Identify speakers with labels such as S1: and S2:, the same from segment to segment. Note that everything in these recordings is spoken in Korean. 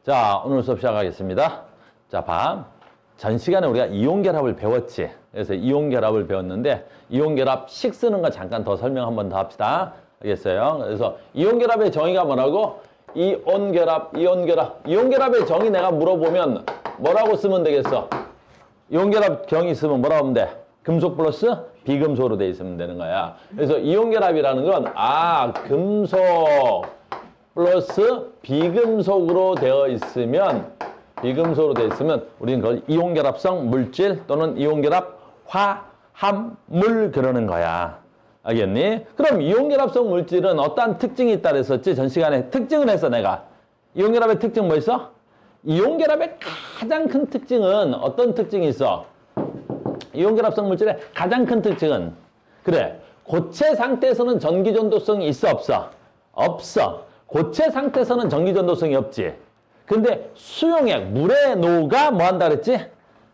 S1: 자, 오늘 수업 시작하겠습니다. 자, 전 시간에 우리가 이온결합을 배웠지. 그래서 이온결합을 배웠는데 이온결합식 쓰는 거 잠깐 더 설명 한번 더 합시다. 알겠어요? 그래서 이온결합의 정의가 뭐라고? 이온결합의 정의 내가 물어보면 뭐라고 쓰면 되겠어? 이온결합 정의 쓰면 뭐라고 하면 돼? 금속 플러스 비금속으로 돼 있으면 되는 거야. 그래서 이온결합이라는 건 금속 플러스 비금속으로 되어 있으면 우리는 그걸 이온결합성 물질 또는 이온결합 화합물 그러는 거야. 알겠니? 그럼 이온결합성 물질은 어떠한 특징이 있다 그랬었지? 전 시간에 특징을 했어 내가. 이온결합의 특징 뭐 있어? 이온결합의 가장 큰 특징은 어떤 특징이 있어? 이온결합성 물질의 가장 큰 특징은 그래, 고체 상태에서는 전기전도성이 있어 없어? 없어. 고체 상태에서는 전기전도성이 없지. 근데 수용액, 물에 녹아 뭐 한다 그랬지?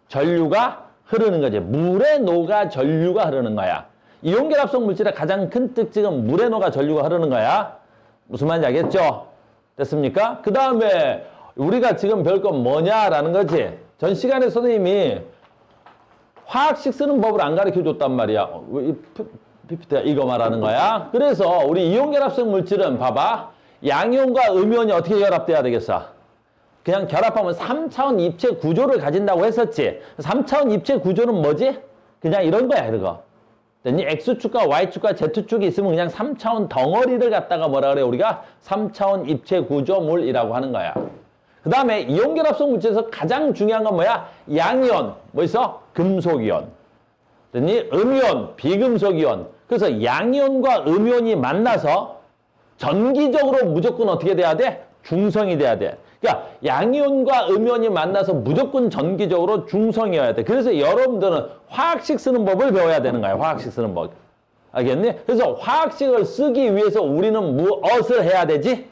S1: 전류가 흐르는 거지. 물에 녹아 전류가 흐르는 거야. 이온결합성 물질의 가장 큰 특징은 물에 녹아 전류가 흐르는 거야. 무슨 말인지 알겠죠? 됐습니까? 그 다음에 우리가 지금 배울 건 뭐냐라는 거지. 전 시간에 선생님이 화학식 쓰는 법을 안 가르쳐 줬단 말이야. PPT가 이거 말하는 거야. 그래서 우리 이온결합성 물질은 봐봐. 양이온과 음이온이 어떻게 결합돼야 되겠어? 그냥 결합하면 3차원 입체 구조를 가진다고 했었지. 3차원 입체 구조는 뭐지? 그냥 이런 거야, 이런 거. X축과 Y축과 Z축이 있으면 그냥 3차원 덩어리를 갖다가 뭐라 그래? 우리가 3차원 입체 구조물이라고 하는 거야. 그 다음에 이온결합성 물질에서 가장 중요한 건 뭐야? 양이온, 뭐 있어? 금속이온. 음이온, 비금속이온. 그래서 양이온과 음이온이 만나서 전기적으로 무조건 어떻게 돼야 돼? 중성이 돼야 돼. 그러니까 양이온과 음이온이 만나서 무조건 전기적으로 중성이어야 돼. 그래서 여러분들은 화학식 쓰는 법을 배워야 되는 거야. 화학식 쓰는 법. 알겠니? 그래서 화학식을 쓰기 위해서 우리는 무엇을 해야 되지?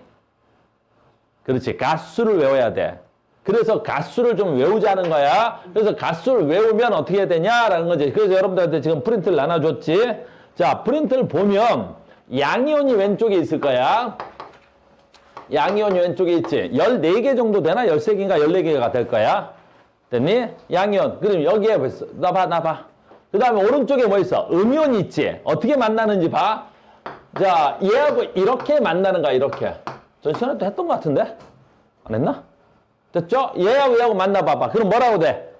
S1: 그렇지. 가수를 외워야 돼. 그래서 가수를 좀 외우자는 거야. 그래서 가수를 외우면 어떻게 해야 되냐라는 거지. 그래서 여러분들한테 지금 프린트를 나눠줬지. 자, 프린트를 보면 양이온이 왼쪽에 있을 거야. 양이온이 왼쪽에 있지. 14개 정도 되나? 13개인가 14개가 될 거야. 됐니? 양이온. 그럼 여기에 뭐 있어? 나 봐. 그 다음에 오른쪽에 뭐 있어? 음이온이 있지. 어떻게 만나는지 봐. 자, 얘하고 이렇게 만나는 거야, 이렇게. 전 시간에 또 했던 것 같은데? 안 했나? 됐죠? 얘하고 만나봐봐. 그럼 뭐라고 돼?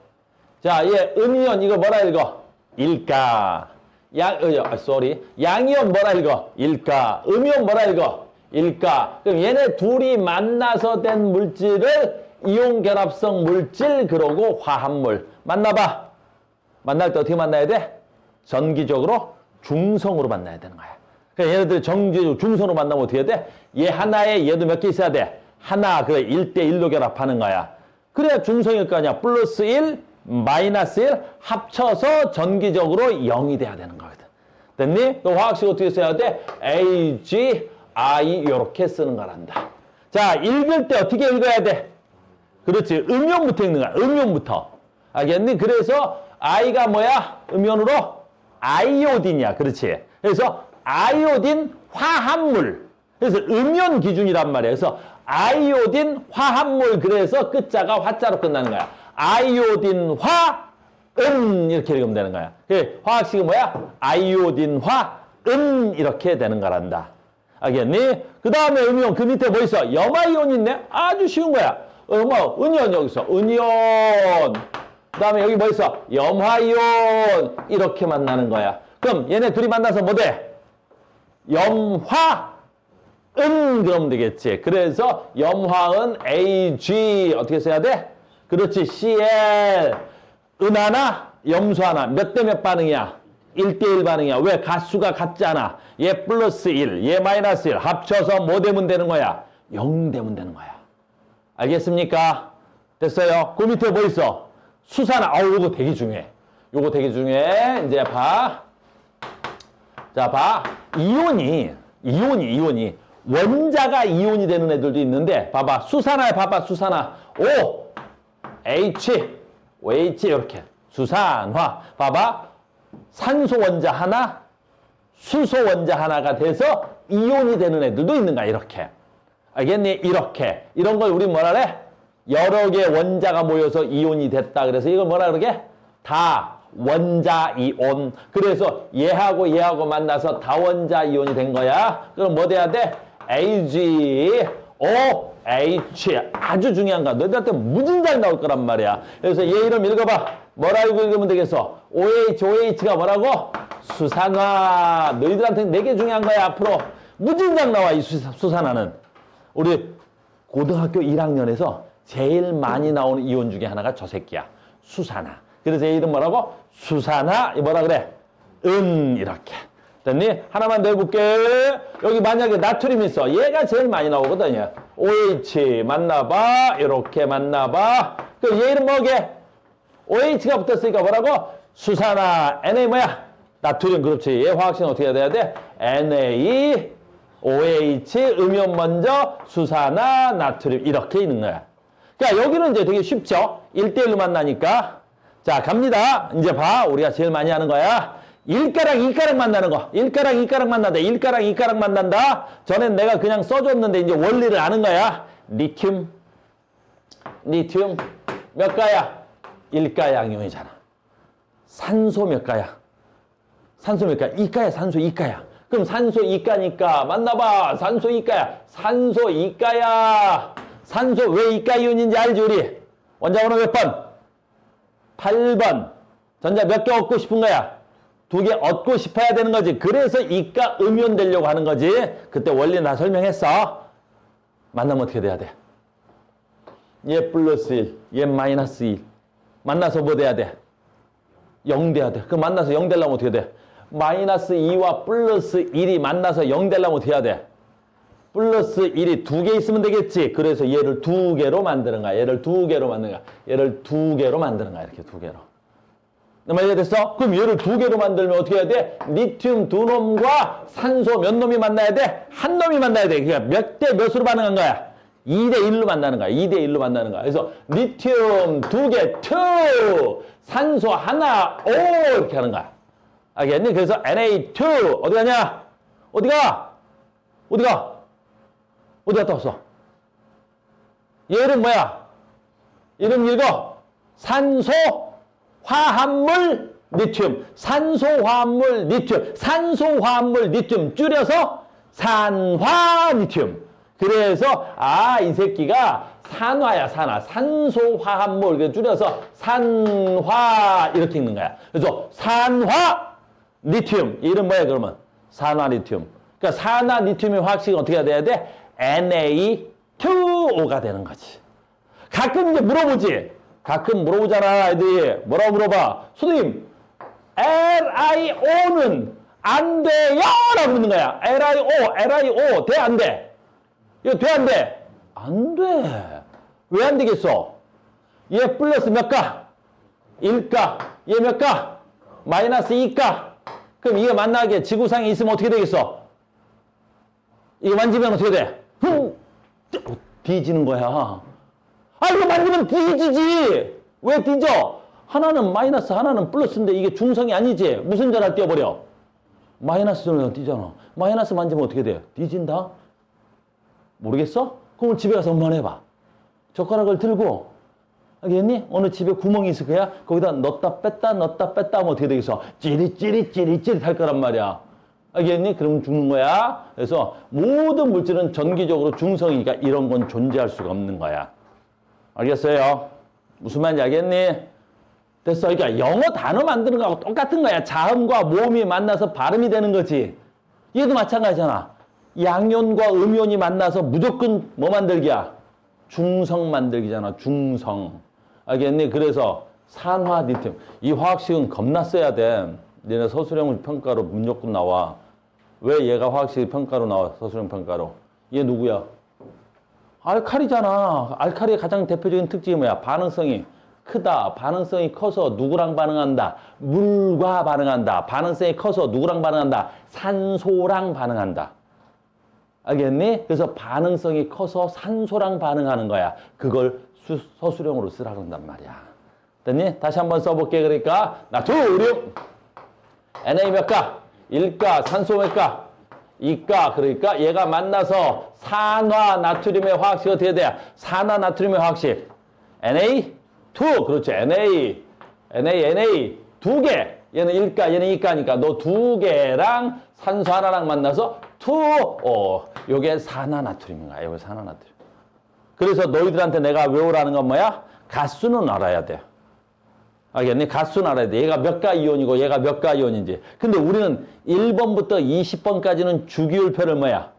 S1: 자, 얘 음이온 이거 뭐라 읽어? 일가. 양이온 뭐라 읽어? 일가. 음이온 뭐라 읽어? 일가. 그럼 얘네 둘이 만나서 된 물질을 이온결합성 물질 그러고 화합물. 만나봐. 만날 때 어떻게 만나야 돼? 전기적으로 중성으로 만나야 되는 거야. 그러니까 얘네들 전기적으로 중성으로 만나면 어떻게 해야 돼? 얘 하나에 얘도 몇 개 있어야 돼? 하나. 그래 1대1로 결합하는 거야. 그래야 중성일 거 아니야. 플러스 1, 마이너스 1 합쳐서 전기적으로 0이 돼야 되는 거거든. 됐니? 그 화학식 어떻게 써야 돼? AgI 이렇게 쓰는 거란다. 자, 읽을 때 어떻게 읽어야 돼? 그렇지. 음이온부터 읽는 거야. 음이온부터. 알겠니? 그래서 I가 뭐야? 음이온으로 아이오딘이야. 그렇지. 그래서 아이오딘 화합물. 그래서 음이온 기준이란 말이야. 그래서 아이오딘 화합물. 그래서 끝자가 화자로 끝나는 거야. 아이오딘 화은 이렇게 읽으면 되는 거야. 화학식은 뭐야? 아이오딘 화은 이렇게 되는 거란다. 알겠니? 그 다음에 음이온 그 밑에 뭐 있어? 염화이온 있네? 아주 쉬운 거야. 은이온 여기 있어. 은이온. 그 다음에 여기 뭐 있어? 염화이온. 이렇게 만나는 거야. 그럼 얘네 둘이 만나서 뭐 돼? 염화 그러면 되겠지. 그래서 염화은 Ag 어떻게 써야 돼? 그렇지. Cl 은 하나, 염수 하나. 몇 대 몇 반응이야? 1대1 반응이야. 왜? 가수가 같잖아. 얘 플러스 1, 얘 마이너스 1 합쳐서 뭐 되면 되는 거야? 0 되면 되는 거야. 알겠습니까? 됐어요? 그 밑에 뭐 있어? 수산화. 요거 되게 중요해. 요거 되게 중요해. 이제 봐. 자, 봐. 이온이 원자가 이온이 되는 애들도 있는데 봐봐. 수산화에 봐봐. 수산화. O, H, OH 이렇게. 수산화. 봐봐. 산소 원자 하나, 수소 원자 하나가 돼서 이온이 되는 애들도 있는 거야. 이렇게. 알겠니? 이렇게. 이런 걸 우리 뭐라 그래? 여러 개 원자가 모여서 이온이 됐다. 그래서 이걸 뭐라 그러게? 다원자 이온. 그래서 얘하고 얘하고 만나서 다원자 이온이 된 거야. 그럼 뭐 돼야 돼? AgOH. 아주 중요한 거야. 너희들한테 무진장 나올 거란 말이야. 그래서 얘 이름 읽어봐. 뭐라고 읽으면 되겠어? OH가 뭐라고? 수산화. 너희들한테 되게 중요한 거야. 앞으로 무진장 나와, 이 수산화는. 우리 고등학교 1학년에서 제일 많이 나오는 이온 중에 하나가 저 새끼야. 수산화. 그래서 얘 이름 뭐라고? 수산화. 뭐라 그래? 이렇게. 됐니? 하나만 더 해볼게. 여기 만약에 나트륨 있어. 얘가 제일 많이 나오거든요. OH 만나봐. 이렇게 만나봐. 그럼 얘 이름 뭐게? OH가 붙었으니까 뭐라고? 수산화. Na 뭐야? 나트륨. 그렇지. 얘 화학식은 어떻게 해야 돼? Na, OH, 음이온 먼저, 수산화, 나트륨. 이렇게 있는 거야. 그러니까 여기는 이제 되게 쉽죠? 1대1로 만나니까. 자, 갑니다. 이제 봐. 우리가 제일 많이 하는 거야. 1가락, 2가락 만나는 거. 1가락, 2가락 만난다. 1가락, 2가락 만난다. 전엔 내가 그냥 써줬는데 이제 원리를 아는 거야. 리튬 몇 가야? 1가 양이온이잖아. 산소 몇 가야? 산소 몇 가야? 2가야, 산소 2가야. 그럼 산소 2가니까 만나봐. 산소 2가야. 산소 2가야. 산소 왜 2가 이온인지 알지 우리? 원자번호 몇 번? 8번. 전자 몇 개 얻고 싶은 거야? 2개 얻고 싶어야 되는 거지. 그래서 이가 음이온 되려고 하는 거지. 그때 원리 나 설명했어. 만나면 어떻게 돼야 돼? 얘 플러스 1, 얘 마이너스 1. 만나서 뭐 돼야 돼? 0 돼야 돼. 그럼 만나서 0 되려면 어떻게 돼? 마이너스 2와 플러스 1이 만나서 0 되려면 어떻게 해야 돼? 플러스 1이 2개 있으면 되겠지. 그래서 얘를 2개로 만드는 거야. 얘를 2개로 만드는 거야. 얘를 2개로 만드는 거야. 이렇게 2개로. 너 이해됐어? 그럼 얘를 2개로 만들면 어떻게 해야 돼? 리튬 2놈과 산소 몇 놈이 만나야 돼? 한 놈이 만나야 돼. 그러니까 몇 대 몇으로 반응한 거야? 2대1로 만나는 거야. 2대1로 만나는 거야. 그래서 리튬 2개, 2, 산소 하나, 5 이렇게 하는 거야. 알겠니? 그래서 Na2 어디 가냐? 어디 가? 어디 가? 어디 갔다 왔어? 얘 이름 뭐야? 이름 읽어. 산소 화합물 리튬. 산소화합물 리튬. 산소화합물 리튬 줄여서 산화 리튬. 그래서 이 새끼가 산화야, 산화. 산소화합물 줄여서 산화 이렇게 읽는 거야. 그래서 산화 리튬. 이름 뭐야 그러면? 산화 리튬. 그러니까 산화 리튬의 화학식은 어떻게 돼야 돼? Na2O가 되는 거지. 가끔 이제 물어보지. 가끔 물어보잖아, 애들이. 뭐라고 물어봐? 선생님, LiO는 안 돼요! 라고 묻는 거야. LiO, 돼, 안 돼? 이거 돼, 안 돼? 안 돼. 왜 안 되겠어? 얘 플러스 몇 가? 1가. 얘 몇 가? 마이너스 2가. 그럼 이게 만나게 지구상에 있으면 어떻게 되겠어? 이거 만지면 어떻게 돼? 뒤지는 거야. 이거 만지면 뒤지지. 왜 뒤져? 하나는 마이너스, 하나는 플러스인데 이게 중성이 아니지. 무슨 전화 띄워버려? 마이너스 전화 띄잖아. 마이너스 만지면 어떻게 돼? 뒤진다? 모르겠어? 그럼 집에 가서 엄마 해봐. 젓가락을 들고, 알겠니? 어느 집에 구멍이 있을 거야? 거기다 넣었다 뺐다 넣었다 뺐다 하면 어떻게 되겠어? 찌릿찌릿 할 거란 말이야. 알겠니? 그러면 죽는 거야. 그래서 모든 물질은 전기적으로 중성이니까 이런 건 존재할 수가 없는 거야. 알겠어요? 무슨 말인지 알겠니? 됐어. 그러니까 영어 단어 만드는 거하고 똑같은 거야. 자음과 모음이 만나서 발음이 되는 거지. 얘도 마찬가지잖아. 양이온과 음이온이 만나서 무조건 뭐 만들기야? 중성 만들기잖아. 중성. 알겠니? 그래서 산화 리튬. 이 화학식은 겁나 써야 돼. 얘네 서술형 평가로 무조건 나와. 왜 얘가 화학식 평가로 나와? 서술형 평가로. 얘 누구야? 알칼리잖아. 알칼리의 가장 대표적인 특징이 뭐야? 반응성이 크다. 반응성이 커서 누구랑 반응한다? 물과 반응한다. 반응성이 커서 누구랑 반응한다? 산소랑 반응한다. 알겠니? 그래서 반응성이 커서 산소랑 반응하는 거야. 그걸 서술형으로 쓰라 그런단 말이야. 됐니? 다시 한번 써볼게. 그러니까 나트륨 Na 몇 가? 1가. 산소 몇 가? 2가. 그러니까 얘가 만나서 산화 나트륨의 화학식 어떻게 돼야? 산화 나트륨의 화학식 Na2. 그렇지. Na. 두 개. 얘는 1가, 얘는 2가니까 너 두 개랑 산소 하나랑 만나서 요게 산화나트륨인가? 요게 산화나트륨. 그래서 너희들한테 내가 외우라는 건 뭐야? 가수는 알아야 돼. 알겠니? 가수는 알아야 돼. 얘가 몇 가 이온이고 얘가 몇 가 이온인지. 근데 우리는 1번부터 20번까지는 주기율표를 뭐야?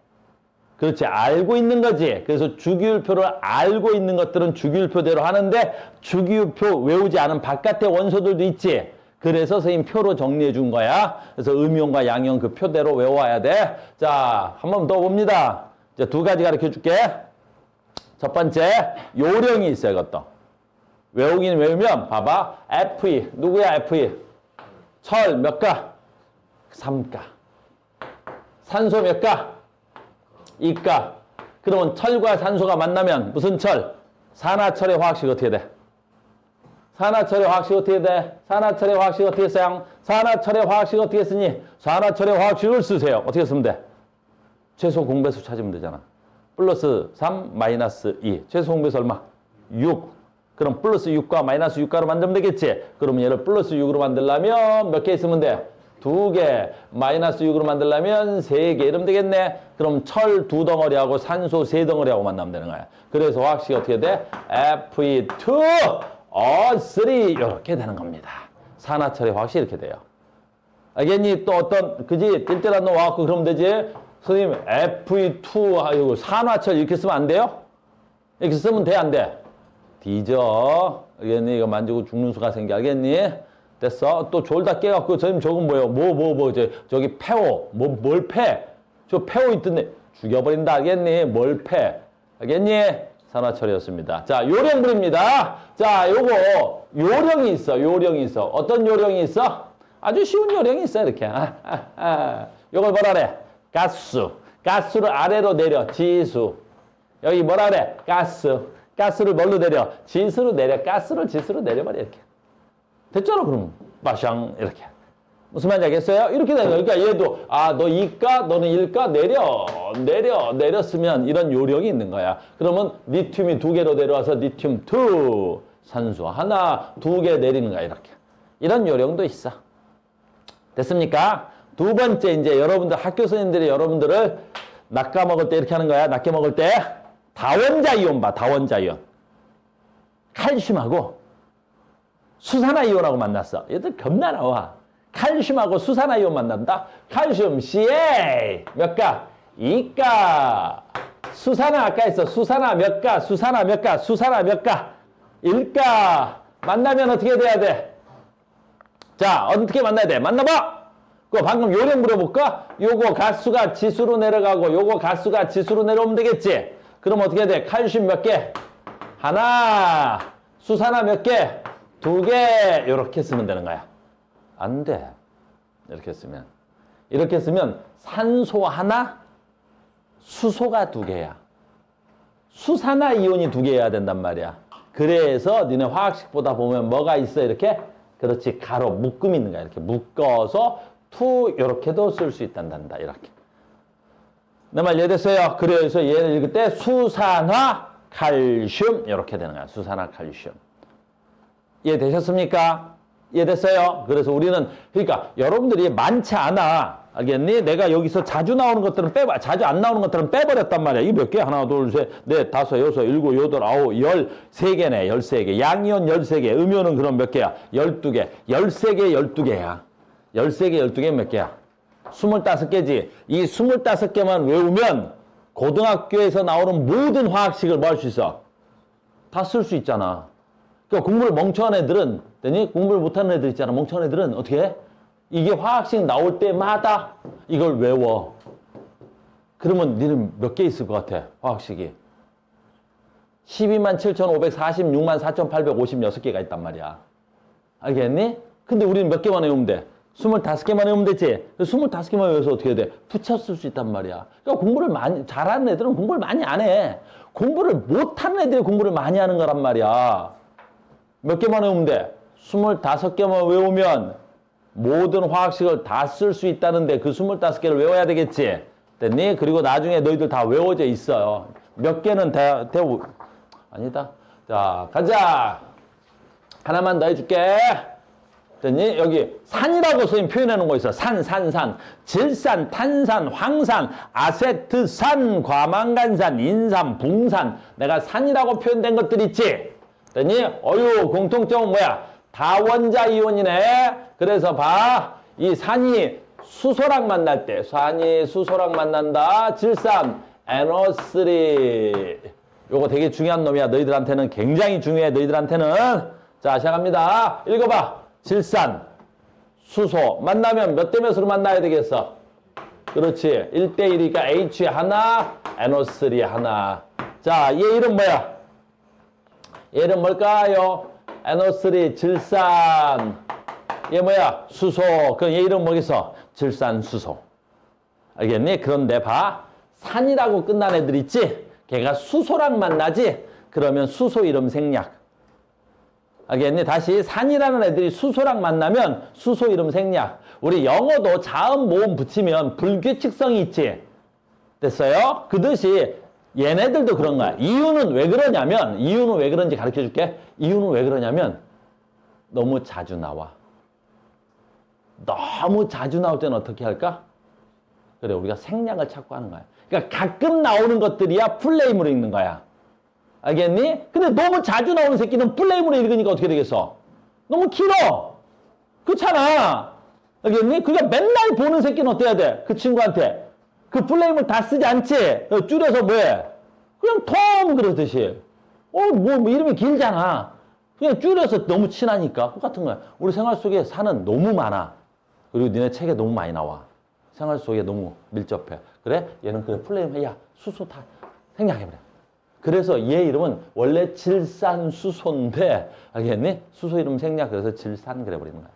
S1: 그렇지. 알고 있는 거지. 그래서 주기율표를 알고 있는 것들은 주기율표대로 하는데 주기율표 외우지 않은 바깥의 원소들도 있지. 그래서 선생님 표로 정리해 준 거야. 그래서 음이온과 양이온 그 표대로 외워야 돼. 자, 한 번 더 봅니다. 이제 두 가지 가르쳐 줄게. 첫 번째, 요령이 있어요, 이것도. 외우긴 외우면, 봐봐. Fe. 누구야, Fe? 철 몇 가? 3가. 산소 몇 가? 2가. 그러면 철과 산소가 만나면 무슨 철? 산화철의 화학식 어떻게 돼? 산화철의 화학식 어떻게 돼? 산화철의 화학식 어떻게 써요? 산화철의 화학식 어떻게 쓰니? 산화철의 화학식을 쓰세요. 어떻게 쓰면 돼? 최소 공배수 찾으면 되잖아. 플러스 3, 마이너스 2. 최소 공배수 얼마? 6. 그럼 플러스 6과 마이너스 6가로 만들면 되겠지? 그러면 얘를 플러스 6으로 만들려면 몇 개 있으면 돼? 2개. 마이너스 6으로 만들려면 3개. 이러면 되겠네. 그럼 철 2덩어리하고 산소 3덩어리하고 만나면 되는 거야. 그래서 화학식이 어떻게 돼? Fe2, O3 이렇게 되는 겁니다. 산화철의 화학식이 이렇게 돼요. 알겠니? 또 어떤 그지? 띨띨한 놈 와갖고 그러면 되지? 선생님 Fe2 아이고 산화철 이렇게 쓰면 안 돼요? 이렇게 쓰면 돼 안 돼? 뒤져. 알겠니? 이거 만지고 죽는 수가 생겨. 알겠니? 됐어? 또 졸다 깨갖고 선생님 저건 뭐예요? 저기 폐호. 뭘 패? 저 폐호 있던데 죽여버린다. 알겠니? 뭘 패? 알겠니? 산화철이었습니다. 자, 요령불입니다. 자, 요거 요령이 있어. 요령이 있어. 어떤 요령이 있어? 아주 쉬운 요령이 있어. 이렇게. 요걸 뭐라 그래? 가스. 가스를 아래로 내려. 지수. 여기 뭐라 그래? 가스. 가스를 뭘로 내려? 지수로 내려. 가스를 지수로 내려버려. 이렇게. 됐잖아, 그럼. 마샹. 이렇게. 무슨 말인지 알겠어요? 이렇게 되는 거야. 그러니까 얘도, 너 2가, 너는 1가, 내렸으면 이런 요령이 있는 거야. 그러면 리튬이 2개로 내려와서 리튬 2, 산소 하나, 2개 내리는 거야, 이렇게. 이런 요령도 있어. 됐습니까? 두 번째, 이제 여러분들, 학교 선생님들이 여러분들을 낚아 먹을 때 이렇게 하는 거야. 낚여 먹을 때. 다원자 이온 봐, 다원자 이온. 칼슘하고 수산화 이온하고 만났어. 얘들 겁나 나와. 칼슘하고 수산화 이온 만난다. 칼슘 Ca 몇 가? 2가. 수산화 아까 했어. 수산화 몇 가? 수산화 몇 가? 수산화 몇 가? 1가. 만나면 어떻게 돼야 돼? 자, 어떻게 만나야 돼? 만나봐. 그거 방금 요령 물어볼까? 요거 가수가 지수로 내려가고 요거 가수가 지수로 내려오면 되겠지? 그럼 어떻게 돼? 칼슘 몇 개? 하나. 수산화 몇 개? 2개. 요렇게 쓰면 되는 거야. 안 돼. 이렇게 쓰면. 이렇게 쓰면 산소 하나, 수소가 2개야. 수산화 이온이 2개여야 된단 말이야. 그래서 니네 화학식보다 보면 뭐가 있어? 이렇게? 그렇지. 가로, 묶음 있는 거야. 이렇게 묶어서 이렇게도 쓸 수 있단다. 이렇게. 내 말 이해됐어요? 그래서 얘를 읽을 때 수산화 칼슘 이렇게 되는 거야. 수산화 칼슘. 이해되셨습니까? 이해됐어요? 그래서 우리는 그러니까 여러분들이 많지 않아. 알겠니? 내가 여기서 자주 나오는 것들은 빼봐. 자주 안 나오는 것들은 빼버렸단 말이야. 이 몇 개? 하나, 둘, 셋, 넷, 다섯, 여섯, 일곱, 여덟, 아홉, 13개네. 13개. 양이온 13개. 음이온은 그럼 몇 개야? 12개. 13개, 12개야. 13개, 12개 몇 개야? 25개지. 이 25개만 외우면 고등학교에서 나오는 모든 화학식을 뭐 할 수 있어? 다 쓸 수 있잖아. 그러니까 공부를 멍청한 애들은, 공부를 못하는 애들 있잖아. 멍청한 애들은 어떻게 해? 이게 화학식 나올 때마다 이걸 외워. 그러면 니는 몇 개 있을 것 같아? 화학식이. 127,546만 4,856개가 있단 말이야. 알겠니? 근데 우리는 몇 개만 외우면 돼? 25개만 외우면 되지? 25개만 외워서 어떻게 해야 돼? 붙였을 수 있단 말이야. 그러니까 공부를 많이, 잘하는 애들은 공부를 많이 안 해. 공부를 못하는 애들이 공부를 많이 하는 거란 말이야. 몇 개만 외우면 돼? 25개만 외우면 모든 화학식을 다 쓸 수 있다는데 그 25개를 외워야 되겠지? 됐니? 그리고 나중에 너희들 다 외워져 있어요. 몇 개는 아니다. 자, 가자. 하나만 더 해줄게. 됐니? 여기 산이라고 선생님 표현해 놓은 거 있어. 산. 질산, 탄산, 황산, 아세트산, 과망간산, 인산, 붕산. 내가 산이라고 표현된 것들 있지? 됐니? 어유, 공통점은 뭐야? 다 원자 이온이네. 그래서 봐. 이 산이 수소랑 만날 때, 산이 수소랑 만난다. 질산, NO3. 요거 되게 중요한 놈이야. 너희들한테는 굉장히 중요해. 너희들한테는. 자, 시작합니다. 읽어봐. 질산, 수소. 만나면 몇 대 몇으로 만나야 되겠어? 그렇지. 1대1이니까 H 하나, NO3 하나. 자, 얘 이름 뭐야? 얘 이름 뭘까요? NO3, 질산. 얘 뭐야? 수소. 그럼 얘 이름 뭐겠어? 질산, 수소. 알겠니? 그런데 봐. 산이라고 끝난 애들 있지? 걔가 수소랑 만나지? 그러면 수소 이름 생략. 알겠니? 다시 산이라는 애들이 수소랑 만나면 수소 이름 생략. 우리 영어도 자음 모음 붙이면 불규칙성이 있지? 됐어요? 그 듯이 얘네들도 그런 거야. 이유는 왜 그러냐면, 이유는 왜 그런지 가르쳐 줄게. 이유는 왜 그러냐면 너무 자주 나와. 너무 자주 나올 때는 어떻게 할까? 그래, 우리가 생략을 찾고 하는 거야. 그러니까 가끔 나오는 것들이야 풀네임으로 읽는 거야. 알겠니? 근데 너무 자주 나오는 새끼는 풀네임으로 읽으니까 어떻게 되겠어? 너무 길어. 그렇잖아. 알겠니? 그러니까 맨날 보는 새끼는 어때야 돼? 그 친구한테. 그 풀네임을 다 쓰지 않지? 줄여서 뭐해? 그냥 톰 그러듯이. 뭐 이름이 길잖아. 그냥 줄여서 너무 친하니까. 똑같은 거야. 우리 생활 속에 산은 너무 많아. 그리고 니네 책에 너무 많이 나와. 생활 속에 너무 밀접해. 그래? 얘는 그래 풀네임 해. 야, 수소 다 생략해버려. 그래서 얘 이름은 원래 질산수소인데, 알겠니? 수소 이름 생략, 그래서 질산 그래버리는 거야.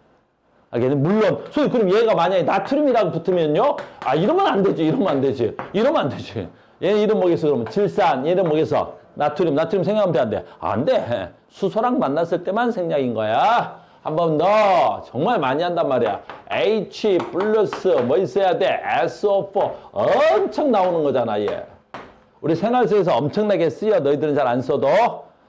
S1: 알겠니? 물론, 그럼 얘가 만약에 나트륨이라고 붙으면요? 아, 이러면 안 되지, 이러면 안 되지. 이러면 안 되지. 얘 이름 뭐겠어, 그러면? 질산, 얘 이름 뭐겠어? 나트륨 생략하면 돼, 안 돼? 안 돼. 수소랑 만났을 때만 생략인 거야. 한 번 더. 정말 많이 한단 말이야. H 플러스 뭐 있어야 돼? SO4. 엄청 나오는 거잖아, 얘. 우리 생활 속에서 엄청나게 쓰여. 너희들은 잘 안 써도.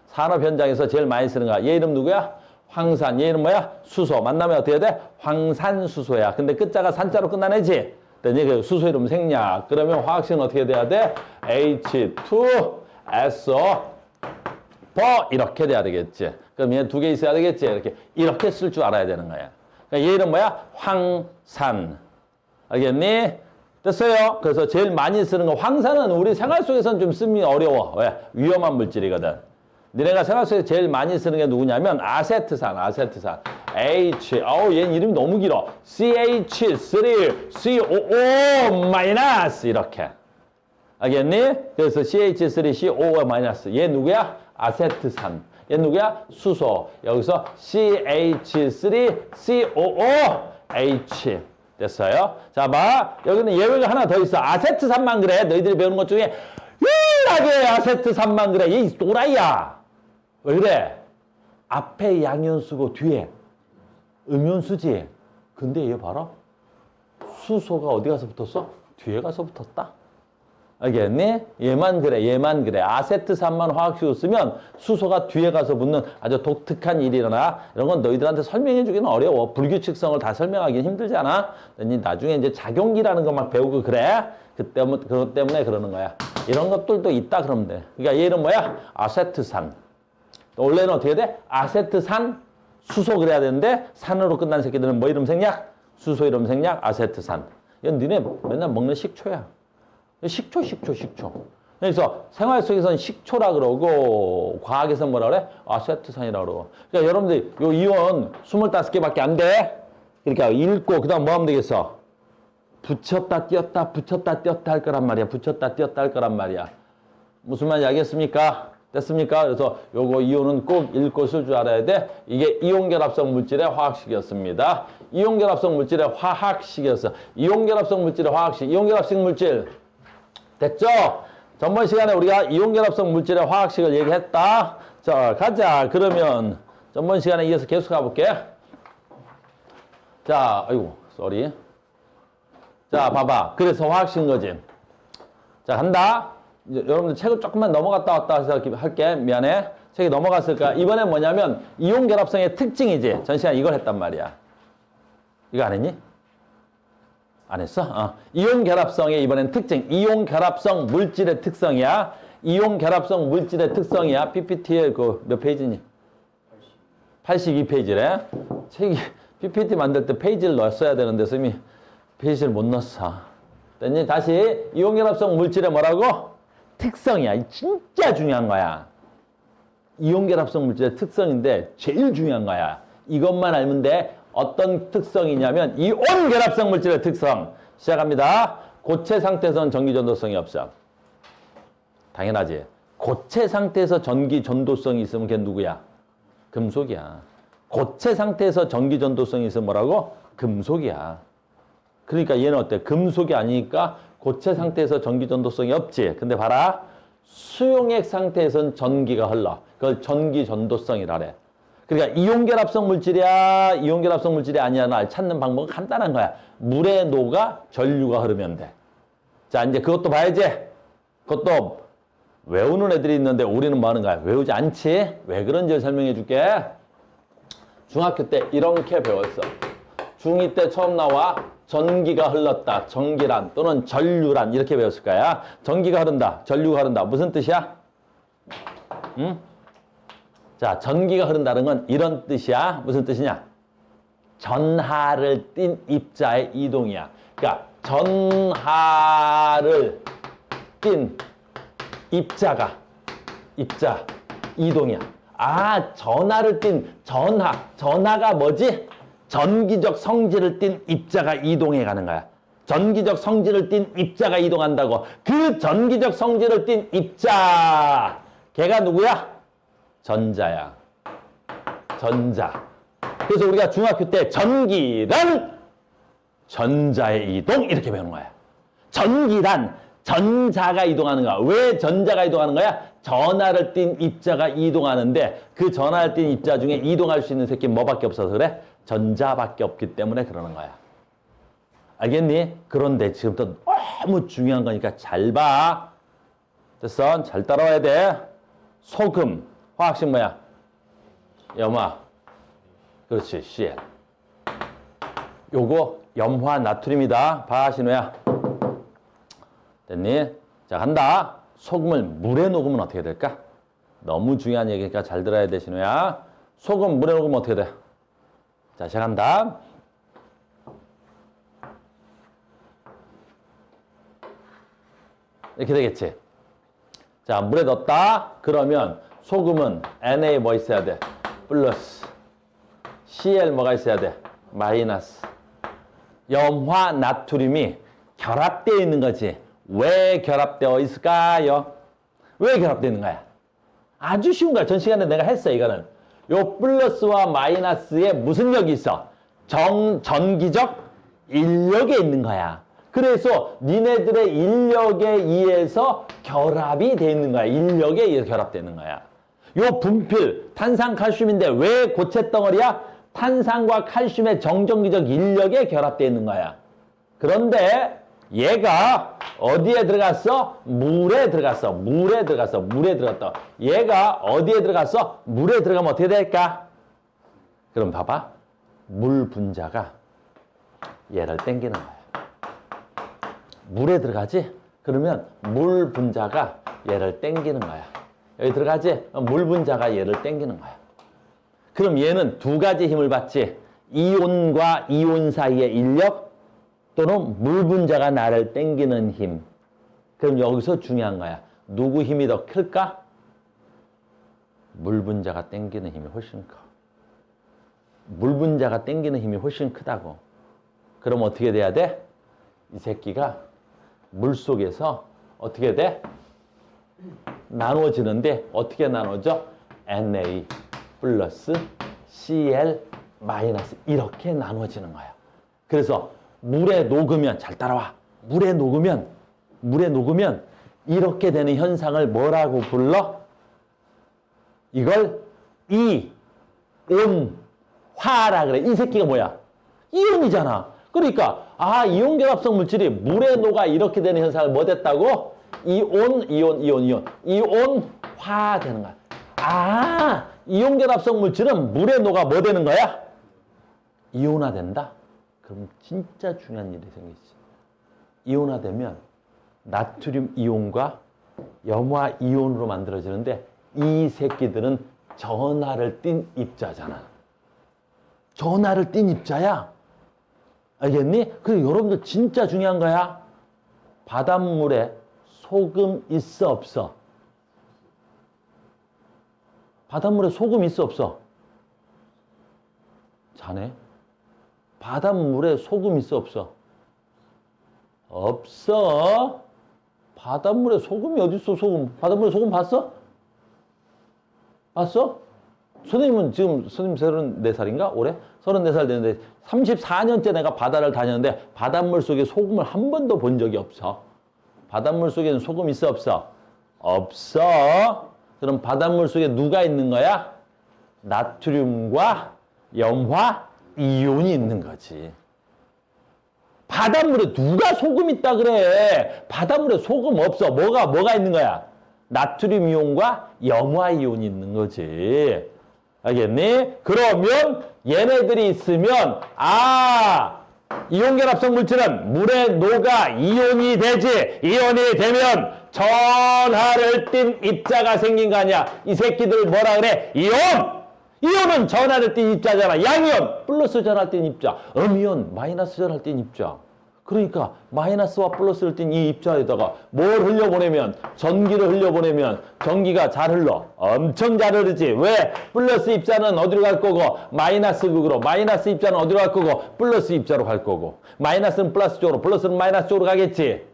S1: 산업 현장에서 제일 많이 쓰는 거야. 얘 이름 누구야? 황산. 얘 이름 뭐야? 수소. 만나면 어떻게 돼야 돼? 황산수소야. 근데 끝자가 산자로 끝나내지? 그랬더니 그 수소 이름 생략. 그러면 화학식은 어떻게 돼야 돼? H2SO4 이렇게 돼야 되겠지. 그럼 얘 두 개 있어야 되겠지. 이렇게 쓸 줄 알아야 되는 거야. 그러니까 얘 이름 뭐야? 황산. 알겠니? 됐어요? 그래서 제일 많이 쓰는 거, 황산은 우리 생활 속에서는 좀 쓰기 어려워. 왜? 위험한 물질이거든. 니네가 생활 속에서 제일 많이 쓰는 게 누구냐면 아세트산. H, 얘는 이름이 너무 길어. CH3COO 마이너스 이렇게. 알겠니? 그래서 CH3COO 마이너스. 얘 누구야? 아세트산. 얘 누구야? 수소. 여기서 CH3COOH. 됐어요? 자, 봐. 여기는 예외가 하나 더 있어. 아세트산만 그래. 너희들이 배우는 것 중에 유일하게 아세트산만 그래. 얘 또라이야. 왜 그래? 앞에 양연수고 뒤에 음연수지. 근데 얘 봐라. 수소가 어디 가서 붙었어? 뒤에 가서 붙었다. 알겠니? 얘만 그래. 아세트산만 화학식으로 쓰면 수소가 뒤에 가서 붙는 아주 독특한 일이 일어나. 이런 건 너희들한테 설명해 주기는 어려워. 불규칙성을 다 설명하기는 힘들잖아. 나중에 이제 작용기라는 것만 배우고 그래. 그것 때문에 그러는 거야. 이런 것들도 있다 그러면 돼. 그러니까 얘 이름 뭐야? 아세트산. 원래는 어떻게 돼? 아세트산 수소 그래야 되는데 산으로 끝난 새끼들은 뭐 이름 생략? 수소 이름 생략? 아세트산. 이건 니네 맨날 먹는 식초야. 식초. 그래서 생활 속에서는 식초라 그러고 과학에서는 뭐라 그래? 아세트산이라 그러고. 그러니까 여러분들 요 이온 25개밖에 안 돼. 그러니까 읽고 그다음 뭐 하면 되겠어? 붙였다 띄었다 할 거란 말이야. 무슨 말인지 알겠습니까? 됐습니까? 그래서 요거 이온은 꼭 읽고 쓸 줄 알아야 돼. 이게 이온결합성 물질의 화학식이었습니다. 이온결합성 물질의 화학식이었어. 이온결합성 물질의 화학식. 이온결합성 물질 됐죠? 전번 시간에 우리가 이온결합성 물질의 화학식을 얘기했다. 자, 가자. 그러면 전번 시간에 이어서 계속 가볼게. 자, 아이고, 쏘리. 자, 봐봐. 그래서 화학식인 거지. 자, 간다. 이제 여러분들 책을 조금만 넘어갔다 왔다 해서 할게. 미안해. 책이 넘어갔을까? 이번엔 뭐냐면 이온 결합성의 특징이지. 전 시간 이걸 했단 말이야. 이거 안 했니? 안 했어? 이온 결합성의 이번엔 특징. 이온 결합성 물질의 특성이야. 이온 결합성 물질의 특성이야. PPT의 그 몇 페이지니? 82페이지래. 책이 PPT 만들 때 페이지를 넣었어야 되는데 선생님이 페이지를 못 넣었어. 됐니? 다시 이온 결합성 물질의 뭐라고? 특성이야. 진짜 중요한 거야. 이온 결합성 물질의 특성인데 제일 중요한 거야. 이것만 알면 돼. 어떤 특성이냐면 이온 결합성 물질의 특성. 시작합니다. 고체 상태에서는 전기 전도성이 없어. 당연하지. 고체 상태에서 전기 전도성이 있으면 걔 누구야? 금속이야. 고체 상태에서 전기 전도성이 있으면 뭐라고? 금속이야. 그러니까 얘는 어때? 금속이 아니니까 고체 상태에서 전기 전도성이 없지. 근데 봐라. 수용액 상태에서는 전기가 흘러. 그걸 전기 전도성이라 그래. 그러니까 이온 결합성 물질이야, 이온 결합성 물질이 아니야를 찾는 방법은 간단한 거야. 물에 녹아 전류가 흐르면 돼. 자, 이제 그것도 봐야지. 그것도 외우는 애들이 있는데 우리는 뭐 하는 거야? 외우지 않지? 왜 그런지 설명해 줄게. 중학교 때 이렇게 배웠어. 중2 때 처음 나와 전기가 흘렀다. 전기란 또는 전류란 이렇게 배웠을 거야. 전기가 흐른다. 전류가 흐른다. 무슨 뜻이야? 응? 자, 전기가 흐른다는 건 이런 뜻이야. 무슨 뜻이냐? 전하를 띤 입자의 이동이야. 그러니까 전하를 띤 입자 이동이야. 아, 전하를 띤 전하가 뭐지? 전기적 성질을 띤 입자가 이동해 가는 거야. 전기적 성질을 띤 입자가 이동한다고. 그 전기적 성질을 띤 입자, 걔가 누구야? 전자야. 전자. 그래서 우리가 중학교 때 전기란 전자의 이동 이렇게 배우는 거야. 전기란 전자가 이동하는 거야. 왜 전자가 이동하는 거야? 전하를 띤 입자가 이동하는데 그 전하를 띤 입자 중에 이동할 수 있는 새끼는 뭐밖에 없어서 그래? 전자밖에 없기 때문에 그러는 거야. 알겠니? 그런데 지금부터 너무 중요한 거니까 잘 봐. 됐어? 잘 따라와야 돼. 소금. 화학식 뭐야? 염화. 그렇지. Cl. 요거 염화 나트륨이다. 봐, 신호야. 됐니? 자, 간다. 소금을 물에 녹으면 어떻게 될까? 너무 중요한 얘기니까 잘 들어야 돼, 신호야. 소금 물에 녹으면 어떻게 돼? 자, 시작한다. 이렇게 되겠지? 자, 물에 넣었다. 그러면 소금은 Na 뭐 있어야 돼? 플러스. Cl 뭐가 있어야 돼? 마이너스. 염화 나트륨이 결합되어 있는 거지. 왜 결합되어 있을까요? 왜 결합되어 있는 거야? 아주 쉬운 거야. 전 시간에 내가 했어, 이거는. 요 플러스와 마이너스에 무슨 역이 있어? 전기적 인력에 있는 거야. 그래서 니네들의 인력에 의해서 결합이 돼 있는 거야. 인력에 의해서 결합되어 있는 거야. 요 분필, 탄산 칼슘인데 왜 고체 덩어리야? 탄산과 칼슘의 정전기적 인력에 결합되어 있는 거야. 그런데 얘가 어디에 들어갔어? 물에 들어갔어. 물에 들어갔어. 물에 들어갔다. 얘가 어디에 들어갔어? 물에 들어가면 어떻게 될까? 그럼 봐봐. 물 분자가 얘를 당기는 거야. 물에 들어가지? 그러면 물 분자가 얘를 당기는 거야. 여기 들어가지? 물 분자가 얘를 당기는 거야. 그럼 얘는 두 가지 힘을 받지. 이온과 이온 사이의 인력 또는 물 분자가 나를 당기는 힘. 그럼 여기서 중요한 거야. 누구 힘이 더 클까? 물 분자가 당기는 힘이 훨씬 커. 물 분자가 당기는 힘이 훨씬 크다고. 그럼 어떻게 돼야 돼? 이 새끼가 물 속에서 어떻게 돼? 나눠지는데 어떻게 나눠져? Na 플러스 Cl 마이너스 이렇게 나눠지는 거야. 그래서 물에 녹으면 잘 따라와. 물에 녹으면 이렇게 되는 현상을 뭐라고 불러? 이걸 이온화라 그래. 이 새끼가 뭐야? 이온이잖아. 그러니까 이온 결합성 물질이 물에 녹아 이렇게 되는 현상을 뭐 됐다고? 이온화 되는 거야. 아, 이온결합성 물질은 물에 녹아 뭐 되는 거야? 이온화된다? 그럼 진짜 중요한 일이 생기지. 이온화되면 나트륨 이온과 염화 이온으로 만들어지는데 이 새끼들은 전하를 띤 입자잖아. 전하를 띤 입자야. 알겠니? 그리고 여러분들 진짜 중요한 거야. 바닷물에 소금 있어 없어? 바닷물에 소금 있어 없어? 자네? 바닷물에 소금 있어 없어? 없어. 바닷물에 소금이 어딨어, 소금. 바닷물에 소금 봤어? 봤어? 선생님은 지금 선생님 34살인가? 올해? 34살 되는데 34년째 내가 바다를 다녔는데 바닷물 속에 소금을 한 번도 본 적이 없어. 바닷물 속에는 소금 있어 없어? 없어. 그럼 바닷물 속에 누가 있는 거야? 나트륨과 염화 이온이 있는 거지. 바닷물에 누가 소금 있다 그래? 바닷물에 소금 없어. 뭐가 있는 거야? 나트륨 이온과 염화 이온이 있는 거지. 알겠니? 그러면 얘네들이 있으면 이온결합성 물질은 물에 녹아 이온이 되지. 이온이 되면 전하를 띤 입자가 생긴 거 아니야. 이 새끼들 뭐라 그래? 이온! 이온은 전하를 띤 입자잖아. 양이온 플러스 전하를 띤 입자. 음이온 마이너스 전하를 띤 입자. 그러니까 마이너스와 플러스를 띤 이 입자에다가 뭘 흘려보내면 전기를 흘려보내면 전기가 잘 흘러. 엄청 잘 흐르지. 왜? 플러스 입자는 어디로 갈 거고 마이너스 극으로, 마이너스 입자는 어디로 갈 거고 플러스 입자로 갈 거고, 마이너스는 플러스 쪽으로, 플러스는 마이너스 쪽으로 가겠지.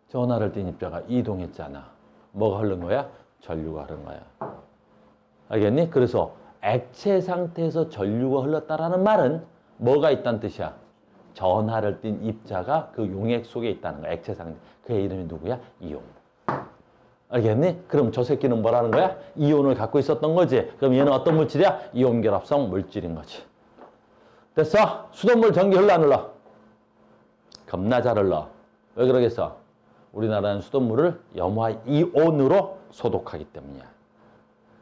S1: 전하를 띤 입자가 이동했잖아. 뭐가 흐른 거야? 전류가 흐른 거야. 알겠니? 그래서 액체 상태에서 전류가 흘렀다라는 말은 뭐가 있다는 뜻이야? 전하를 띤 입자가 그 용액 속에 있다는 거야. 액체 상태. 그의 이름이 누구야? 이온. 알겠니? 그럼 저 새끼는 뭐라는 거야? 이온을 갖고 있었던 거지. 그럼 얘는 어떤 물질이야? 이온결합성 물질인 거지. 됐어? 수돗물 전기 흘러 안 흘러? 겁나 잘 흘러. 왜 그러겠어? 우리나라는 수돗물을 염화 이온으로 소독하기 때문이야.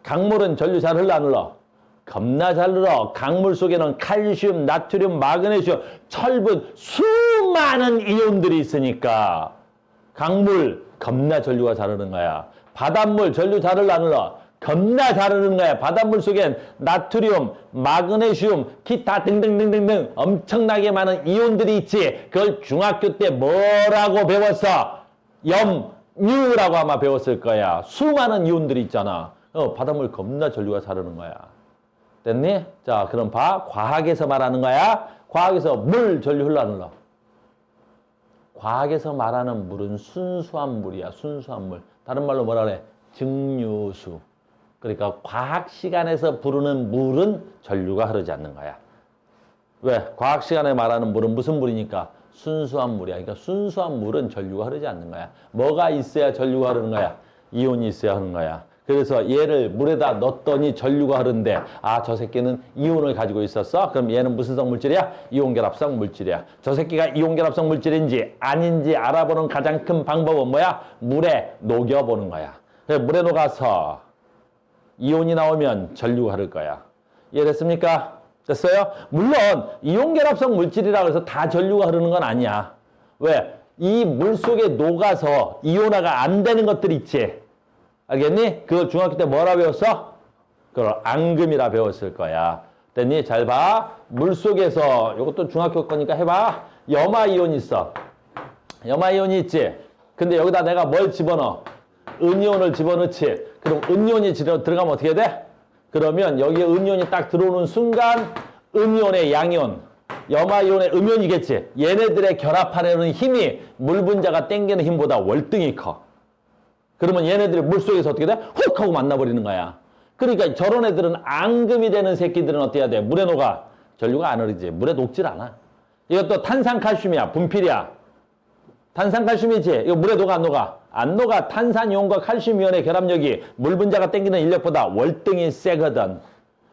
S1: 강물은 전류 잘 흘러 안 흘러? 겁나 잘 흘러. 강물 속에는 칼슘, 나트륨, 마그네슘, 철분, 수많은 이온들이 있으니까 강물 겁나 전류가 잘 흐르는 거야. 바닷물 전류 잘 흘러 안 흘러? 겁나 잘 흐르는 거야. 바닷물 속엔 나트륨, 마그네슘, 기타 등등등등등 엄청나게 많은 이온들이 있지. 그걸 중학교 때 뭐라고 배웠어? 염유라고 아마 배웠을 거야. 수많은 이온들이 있잖아. 바닷물 겁나 전류가 잘 흐르는 거야. 됐니? 자, 그럼 봐. 과학에서 말하는 거야. 과학에서 물 전류 흘러 안 흘러? 과학에서 말하는 물은 순수한 물이야. 순수한 물. 다른 말로 뭐라 그래? 증류수. 그러니까 과학 시간에서 부르는 물은 전류가 흐르지 않는 거야. 왜? 과학 시간에 말하는 물은 무슨 물이니까? 순수한 물이야. 그러니까 순수한 물은 전류가 흐르지 않는 거야. 뭐가 있어야 전류가 흐르는 거야? 이온이 있어야 하는 거야. 그래서 얘를 물에다 넣었더니 전류가 흐른대. 저 새끼는 이온을 가지고 있었어? 그럼 얘는 무슨 성 물질이야? 이온결합성 물질이야. 저 새끼가 이온결합성 물질인지 아닌지 알아보는 가장 큰 방법은 뭐야? 물에 녹여보는 거야. 물에 녹아서 이온이 나오면 전류가 흐를 거야. 이해됐습니까? 됐어요? 물론 이온결합성 물질이라고 해서 다 전류가 흐르는 건 아니야. 왜? 이 물 속에 녹아서 이온화가 안 되는 것들이 있지. 알겠니? 그걸 중학교 때 뭐라 배웠어? 그걸 앙금이라 배웠을 거야. 됐니? 잘 봐. 물 속에서 이것도 중학교 거니까 해봐. 염화이온이 있어. 염화이온이 있지. 근데 여기다 내가 뭘 집어넣어? 은이온을 집어넣지. 그럼 은이온이 들어가면 어떻게 돼? 그러면 여기에 은이온이 딱 들어오는 순간 은이온의 양이온, 염화이온의 음이온이겠지. 얘네들의 결합하려는 힘이 물 분자가 당기는 힘보다 월등히 커. 그러면 얘네들이 물속에서 어떻게 돼? 훅 하고 만나버리는 거야. 그러니까 저런 애들은 앙금이 되는 새끼들은 어떻게 해야 돼? 물에 녹아. 전류가 안 흐르지. 물에 녹질 않아. 이것도 탄산칼슘이야. 분필이야. 탄산칼슘이지. 이거 물에 녹아 안 녹아? 안 녹아. 탄산이온과 칼슘이온의 결합력이 물 분자가 당기는 인력보다 월등히 세거든.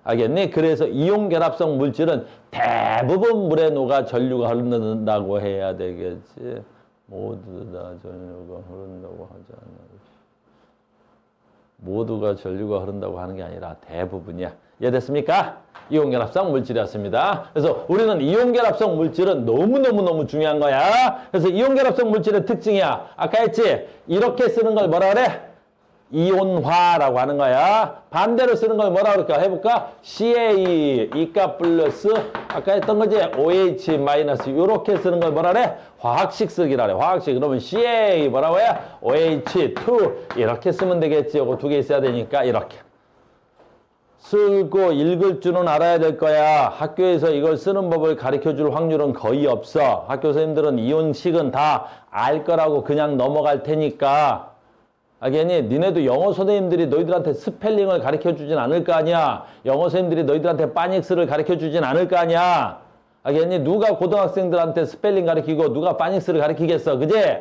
S1: 알겠니? 그래서 이온결합성 물질은 대부분 물에 녹아 전류가 흐른다고 해야 되겠지. 모두 다 전류가 흐른다고 하지 않나. 모두가 전류가 흐른다고 하는 게 아니라 대부분이야. 이해됐습니까? 이온결합성 물질이었습니다. 그래서 우리는 이온결합성 물질은 너무너무너무 중요한 거야. 그래서 이온결합성 물질의 특징이야. 아까 했지? 이렇게 쓰는 걸 뭐라 그래? 이온화라고 하는 거야. 반대로 쓰는 걸 뭐라 그럴까? 해볼까? CA, 이가 플러스, 아까 했던 거지? OH 마이너스, 이렇게 쓰는 걸 뭐라 그래? 화학식 쓰기라 그래. 화학식. 그러면 CA 뭐라고 해? OH2. 이렇게 쓰면 되겠지. 요거 두 개 있어야 되니까, 이렇게. 쓰고 읽을 줄은 알아야 될 거야. 학교에서 이걸 쓰는 법을 가르쳐 줄 확률은 거의 없어. 학교 선생님들은 이온식은 다 알 거라고 그냥 넘어갈 테니까. 알겠니? 니네도 영어 선생님들이 너희들한테 스펠링을 가르쳐 주진 않을 거 아니야. 영어 선생님들이 너희들한테 파닉스를 가르쳐 주진 않을 거 아니야. 알겠니? 누가 고등학생들한테 스펠링 가르치고 누가 파닉스를 가르치겠어. 그지?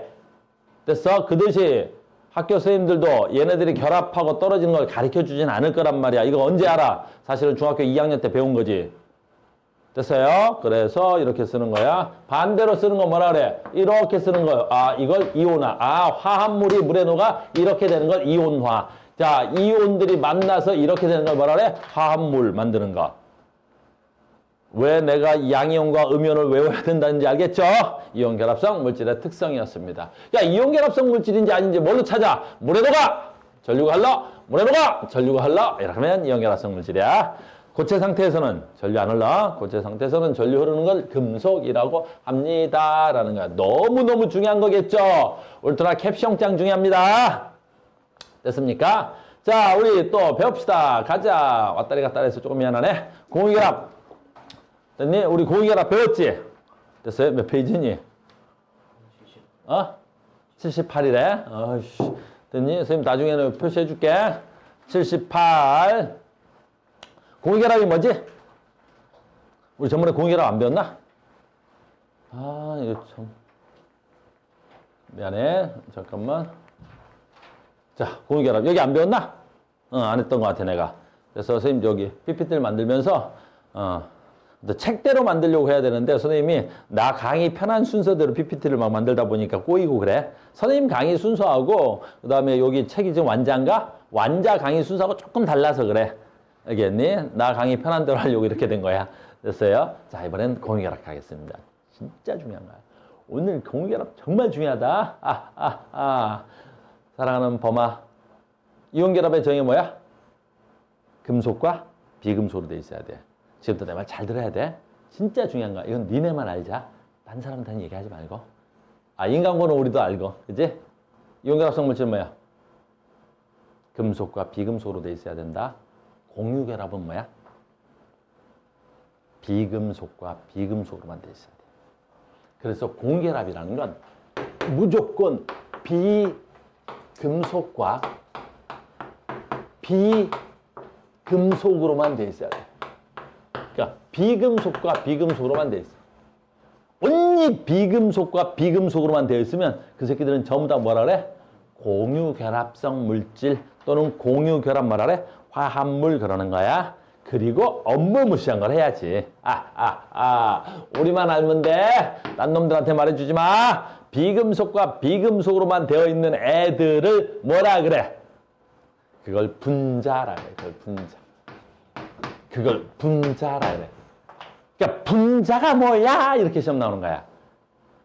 S1: 됐어? 그 듯이 학교 선생님들도 얘네들이 결합하고 떨어지는 걸 가르쳐 주진 않을 거란 말이야. 이거 언제 알아? 사실은 중학교 2학년 때 배운 거지. 됐어요? 그래서 이렇게 쓰는 거야. 반대로 쓰는 거 뭐라 그래? 이렇게 쓰는 거예요. 아, 이걸 이온화. 아, 화합물이 물에 녹아 이렇게 되는 걸 이온화. 자, 이온들이 만나서 이렇게 되는 걸 뭐라 그래? 화합물 만드는 거. 왜 내가 양이온과 음이온을 외워야 된다는지 알겠죠? 이온결합성 물질의 특성이었습니다. 야, 이온결합성 물질인지 아닌지 뭘로 찾아? 물에 녹아! 전류가 흘러! 물에 녹아! 전류가 흘러! 이렇게 하면 이온결합성 물질이야. 고체 상태에서는 전류 안 흘러. 고체 상태에서는 전류 흐르는 걸 금속이라고 합니다. 라는 거야. 너무너무 중요한 거겠죠? 울트라 캡숑짱 중요합니다. 됐습니까? 자, 우리 또 배웁시다. 가자. 왔다리 갔다리 해서 조금 미안하네. 공유결합. 됐니? 우리 공유결합 배웠지? 됐어요? 몇 페이지니? 78이래? 어이씨. 됐니? 선생님 나중에는 표시해 줄게. 78. 공유결합이 뭐지? 우리 전번에 공유결합 안 배웠나? 아, 이거 참. 미안해. 잠깐만. 자, 공유결합. 여기 안 배웠나? 안 했던 것 같아, 내가. 그래서 선생님 여기 PPT를 만들면서, 책대로 만들려고 해야 되는데, 선생님이 나 강의 편한 순서대로 PPT를 막 만들다 보니까 꼬이고 그래. 선생님 강의 순서하고, 그 다음에 여기 책이 지금 완자인가? 완자 강의 순서하고 조금 달라서 그래. 알겠니? 나 강의 편한 대로 하려고 이렇게 된 거야. 됐어요? 자, 이번엔 공유결합 가겠습니다. 진짜 중요한 거야. 오늘 공유결합 정말 중요하다. 사랑하는 범아. 이온결합의 정의 뭐야? 금속과 비금속으로 돼 있어야 돼. 지금부터 내 말 잘 들어야 돼. 진짜 중요한 거야. 이건 니네만 알자. 딴 사람한테는 얘기하지 말고. 인간고는 우리도 알고. 그지? 이온결합성 물질은 뭐야? 금속과 비금속으로 돼 있어야 된다. 공유결합은 뭐야? 비금속과 비금속으로만 돼 있어야 돼. 그래서 공유결합이라는 건 무조건 비금속과 비금속으로만 돼 있어야 돼. 그러니까 비금속과 비금속으로만 돼 있어. 온리 비금속과 비금속으로만 되어 있으면 그 새끼들은 전부 다 뭐라 그래? 공유결합성 물질 또는 공유결합 뭐라 그래? 화합물 그러는 거야. 그리고 업무 무시한 걸 해야지. 우리만 알면 돼. 딴 놈들한테 말해주지 마. 비금속과 비금속으로만 되어 있는 애들을 뭐라 그래? 그걸 분자라 그래. 그걸 분자라 그래. 그러니까 분자가 뭐야? 이렇게 시험 나오는 거야.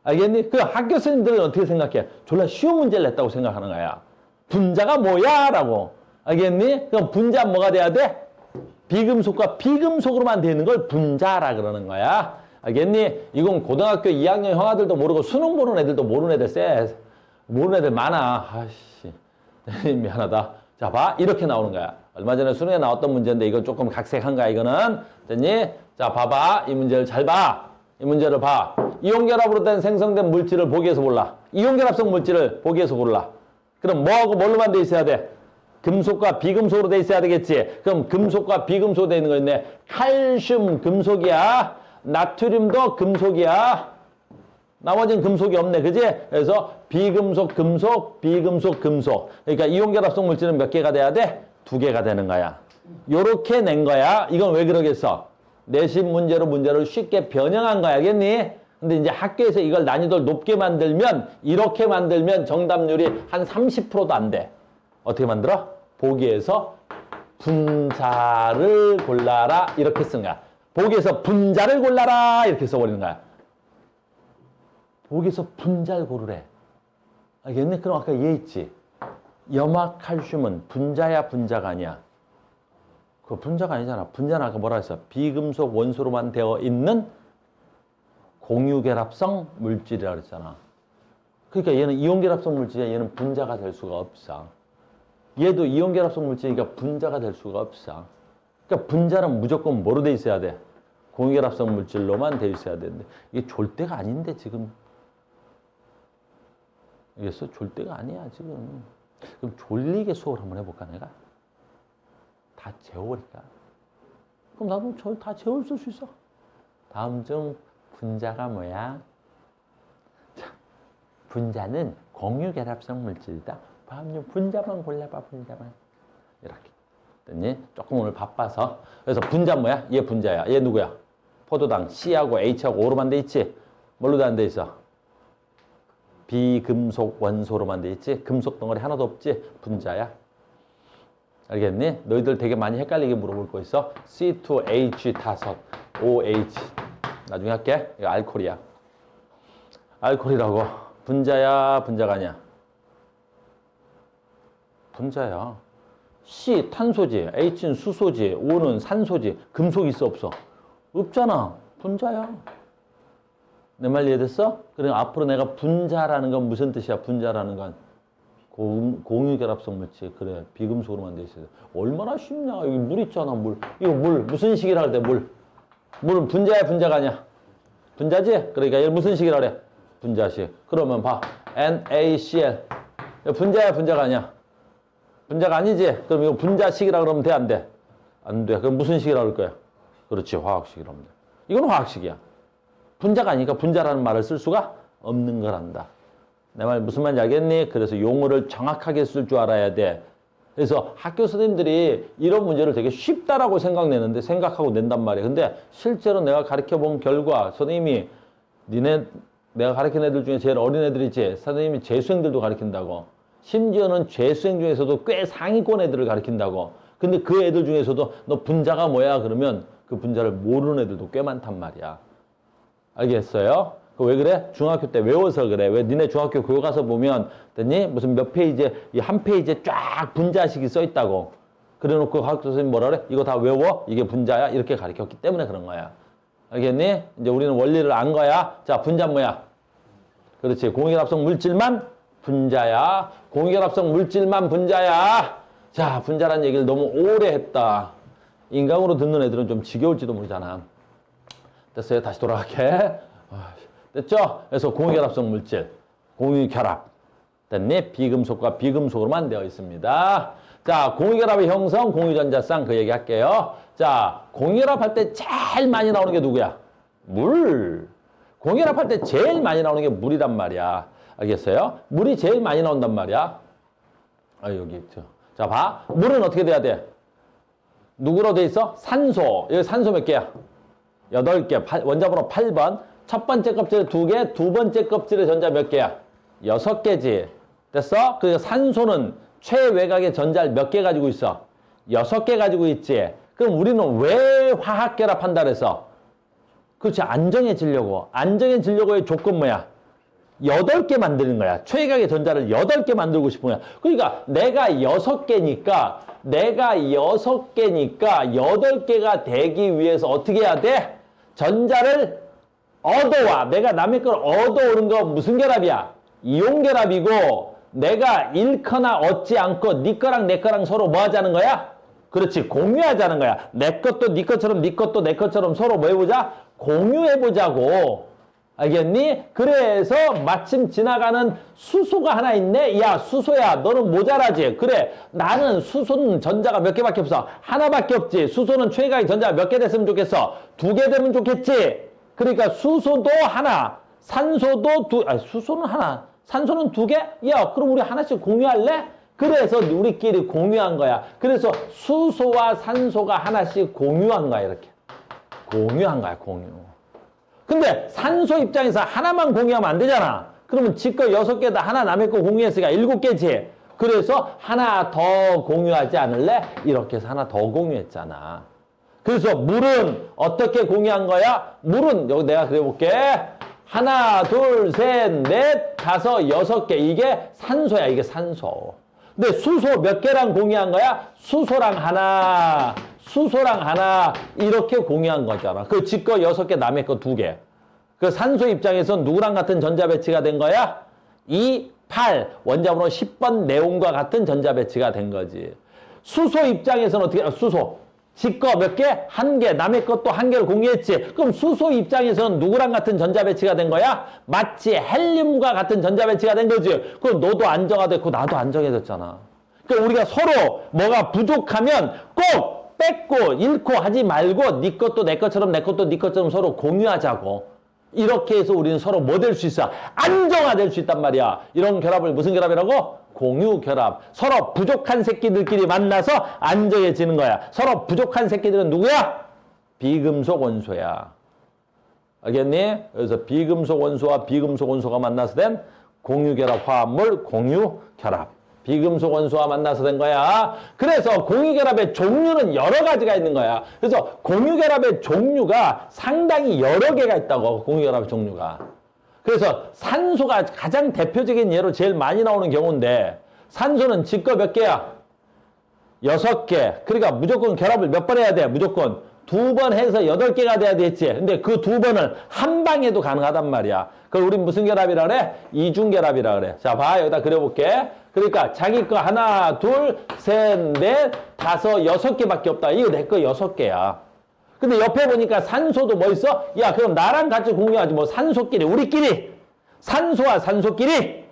S1: 알겠니? 그 학교 선생님들은 어떻게 생각해? 졸라 쉬운 문제를 냈다고 생각하는 거야. 분자가 뭐야? 라고. 알겠니? 그럼 분자 뭐가 돼야 돼? 비금속과 비금속으로만 되는 걸 분자라 그러는 거야. 알겠니? 이건 고등학교 2학년 형아들도 모르고 수능 보는 애들도 모르는 애들 쎄. 모르는 애들 많아. 아씨. 미안하다. 자, 봐. 이렇게 나오는 거야. 얼마 전에 수능에 나왔던 문제인데 이건 조금 각색한 거야, 이거는. 됐니? 자, 봐봐. 이 문제를 잘 봐. 이 문제를 봐. 이온결합으로 된 생성된 물질을 보기에서 몰라. 이온결합성 물질을 보기에서 골라. 그럼 뭐하고 뭘로만 돼 있어야 돼? 금속과 비금속으로 돼 있어야 되겠지. 그럼 금속과 비금속으로 돼 있는 거 있네. 칼슘 금속이야. 나트륨도 금속이야. 나머지는 금속이 없네. 그지? 그래서 비금속, 금속, 비금속, 금속. 그러니까 이온결합성 물질은 몇 개가 돼야 돼? 2개가 되는 거야. 요렇게 낸 거야. 이건 왜 그러겠어? 내신 문제로 문제를 쉽게 변형한 거야. 알겠니? 근데 이제 학교에서 이걸 난이도를 높게 만들면, 이렇게 만들면 정답률이 한 30%도 안 돼. 어떻게 만들어? 보기에서 분자를 골라라 이렇게 쓴 거야. 보기에서 분자를 골라라 이렇게 써버리는 거야. 보기에서 분자를 고르래. 알겠니? 그럼 아까 얘 있지. 염화칼슘은 분자야 분자가 아니야. 그거 분자가 아니잖아. 분자는 아까 뭐라 했어? 비금속 원소로만 되어 있는 공유결합성 물질이라 그랬잖아. 그러니까 얘는 이온결합성 물질이야. 얘는 분자가 될 수가 없어. 얘도 이온결합성 물질이니까 분자가 될 수가 없어. 그러니까 분자는 무조건 뭐로 돼 있어야 돼? 공유결합성 물질로만 돼 있어야 되는데 이게 졸대가 아닌데 지금. 알겠어? 졸대가 아니야 지금. 그럼 졸리게 수업을 한번 해볼까 내가? 다 재워버릴까? 그럼 나도 저 다 재울 수 있어. 다음 중 분자가 뭐야? 자, 분자는 공유결합성 물질이다. 다음 중 분자만 골라봐. 분자만. 이렇게. 됐니? 조금 오늘 바빠서. 그래서 분자 뭐야? 얘 분자야. 얘 누구야? 포도당 C하고 H하고 O로만 돼 있지? 뭘로 안 돼 있어? 비금속 원소로만 돼 있지? 금속 덩어리 하나도 없지? 분자야. 알겠니? 너희들 되게 많이 헷갈리게 물어볼 거 있어. C2H5, OH. 나중에 할게. 이거 알코올이야. 알코올이라고. 분자야, 분자가 아니야? 분자야. C 탄소지, H는 수소지, O는 산소지. 금속 있어 없어? 없잖아. 분자야. 내 말 이해됐어? 그럼 앞으로 내가 분자라는 건 무슨 뜻이야? 분자라는 건 공유결합성 물질. 그래, 비금속으로만 돼 있어요. 얼마나 쉽냐? 여기 물 있잖아. 물. 이거 물 무슨 식이라 그래? 물. 물은 분자야, 분자가 아니야? 분자지? 그러니까 얘 무슨 식이라 그래? 분자식. 그러면 봐. NaCl. 분자야, 분자가 아니야? 분자가 아니지? 그럼 이거 분자식이라 그러면 돼, 안 돼? 안 돼. 그럼 무슨 식이라 그럴 거야? 그렇지, 화학식이라 하면 돼. 이건 화학식이야. 분자가 아니니까 분자라는 말을 쓸 수가 없는 거란다. 내 말 무슨 말인지 알겠니? 그래서 용어를 정확하게 쓸 줄 알아야 돼. 그래서 학교 선생님들이 이런 문제를 되게 쉽다라고 생각하고 낸단 말이야. 근데 실제로 내가 가르쳐 본 결과 선생님이 내가 가르친 애들 중에 제일 어린 애들이지. 선생님이 재수생들도 가르친다고. 심지어는 재수생 중에서도 꽤 상위권 애들을 가르친다고. 근데 그 애들 중에서도 너 분자가 뭐야? 그러면 그 분자를 모르는 애들도 꽤 많단 말이야. 알겠어요? 왜 그래? 중학교 때 외워서 그래. 왜 니네 중학교 교과 가서 보면 됐니? 무슨 몇 페이지에 이 한 페이지에 쫙 분자식이 써 있다고. 그래 놓고 학교 선생님 뭐라 그래? 이거 다 외워? 이게 분자야? 이렇게 가르쳤기 때문에 그런 거야. 알겠니? 이제 우리는 원리를 안 거야. 자, 분자 뭐야? 그렇지. 공유결합성 물질만 분자야. 공유결합성 물질만 분자야. 자, 분자라는 얘기를 너무 오래 했다. 인강으로 듣는 애들은 좀 지겨울지도 모르잖아. 됐어요? 다시 돌아갈게. 됐죠? 그래서 공유결합성 물질, 공유결합. 됐니? 비금속과 비금속으로만 되어 있습니다. 자, 공유결합의 형성, 공유전자쌍 그 얘기 할게요. 자, 공유결합할 때 제일 많이 나오는 게 누구야? 물. 공유결합할 때 제일 많이 나오는 게 물이란 말이야. 알겠어요? 물이 제일 많이 나온단 말이야. 여기 있죠. 자, 봐. 물은 어떻게 돼야 돼? 누구로 돼 있어? 산소. 여기 산소 몇 개야? 8개. 원자번호 8번. 첫 번째 껍질에 2개, 두 번째 껍질에 전자 몇 개야? 6개지. 됐어? 그래서 산소는 최외곽의 전자를 몇 개 가지고 있어? 6개 가지고 있지. 그럼 우리는 왜 화학결합한다 그래서? 그렇지. 안정해지려고. 안정해지려고의 조건 뭐야? 8개 만드는 거야. 최외곽의 전자를 8개 만들고 싶은 거야. 그러니까 내가 6개니까 8개가 되기 위해서 어떻게 해야 돼? 전자를 얻어와. 내가 남의 걸 얻어오는 거 무슨 결합이야? 이온결합이고 내가 잃거나 얻지 않고 네 거랑 내 거랑 서로 뭐 하자는 거야? 그렇지. 공유하자는 거야. 내 것도 네 것처럼 네 것도 내 것처럼 서로 뭐 해보자? 공유해보자고. 알겠니? 그래서 마침 지나가는 수소가 하나 있네? 야, 수소야, 너는 모자라지? 그래, 나는 수소는 전자가 몇 개밖에 없어. 하나밖에 없지. 수소는 최외곽의 전자가 몇 개 됐으면 좋겠어? 2개 되면 좋겠지? 그러니까 수소도 하나, 산소도 수소는 하나, 산소는 2개? 야, 그럼 우리 하나씩 공유할래? 그래서 우리끼리 공유한 거야. 그래서 수소와 산소가 하나씩 공유한 거야, 이렇게. 공유한 거야, 공유. 근데 산소 입장에서 하나만 공유하면 안 되잖아. 그러면 지 거 6개 다 하나 남의 거 공유했으니까 7개지. 그래서 하나 더 공유하지 않을래? 이렇게 해서 하나 더 공유했잖아. 그래서 물은 어떻게 공유한 거야? 물은 여기 내가 그려볼게. 하나, 둘, 셋, 넷, 다섯, 여섯 개. 이게 산소야. 이게 산소. 근데 수소 몇 개랑 공유한 거야? 수소랑 하나, 수소랑 하나 이렇게 공유한 거잖아. 그 지 거 6개, 남의 거 2개. 그 산소 입장에선 누구랑 같은 전자 배치가 된 거야? 2, 8. 원자번호 10번 네온과 같은 전자 배치가 된 거지. 수소 입장에서는 어떻게, 수소. 지 거 몇 개? 1개. 남의 것도 1개를 공유했지. 그럼 수소 입장에서는 누구랑 같은 전자 배치가 된 거야? 맞지. 헬륨과 같은 전자 배치가 된 거지. 그럼 너도 안정화됐고 나도 안정해졌잖아. 그러니까 우리가 서로 뭐가 부족하면 꼭 뺏고 잃고 하지 말고 네 것도 내 것처럼 내 것도 네 것처럼 서로 공유하자고. 이렇게 해서 우리는 서로 뭐 될 수 있어? 안정화될 수 있단 말이야. 이런 결합을 무슨 결합이라고? 공유결합. 서로 부족한 새끼들끼리 만나서 안정해지는 거야. 서로 부족한 새끼들은 누구야? 비금속 원소야. 알겠니? 그래서 비금속 원소와 비금속 원소가 만나서 된 공유결합 화합물 공유결합. 비금속 원소와 만나서 된 거야. 그래서 공유결합의 종류는 여러 가지가 있는 거야. 그래서 공유결합의 종류가 상당히 여러 개가 있다고. 공유결합의 종류가. 그래서 산소가 가장 대표적인 예로 제일 많이 나오는 경우인데 산소는 지 거 몇 개야? 6개. 그러니까 무조건 결합을 몇 번 해야 돼? 무조건 2번 해서 8개가 돼야 되겠지. 근데 그 2번을 한 방에도 가능하단 말이야. 그걸 우린 무슨 결합이라 그래? 이중결합이라 그래. 자, 봐. 여기다 그려볼게. 그러니까 자기 거 하나, 둘, 셋, 넷, 다섯, 6개밖에 없다. 이거 내 거 6개야. 근데 옆에 보니까 산소도 뭐 있어? 야, 그럼 나랑 같이 공유하지. 뭐 산소끼리, 우리끼리. 산소와 산소끼리.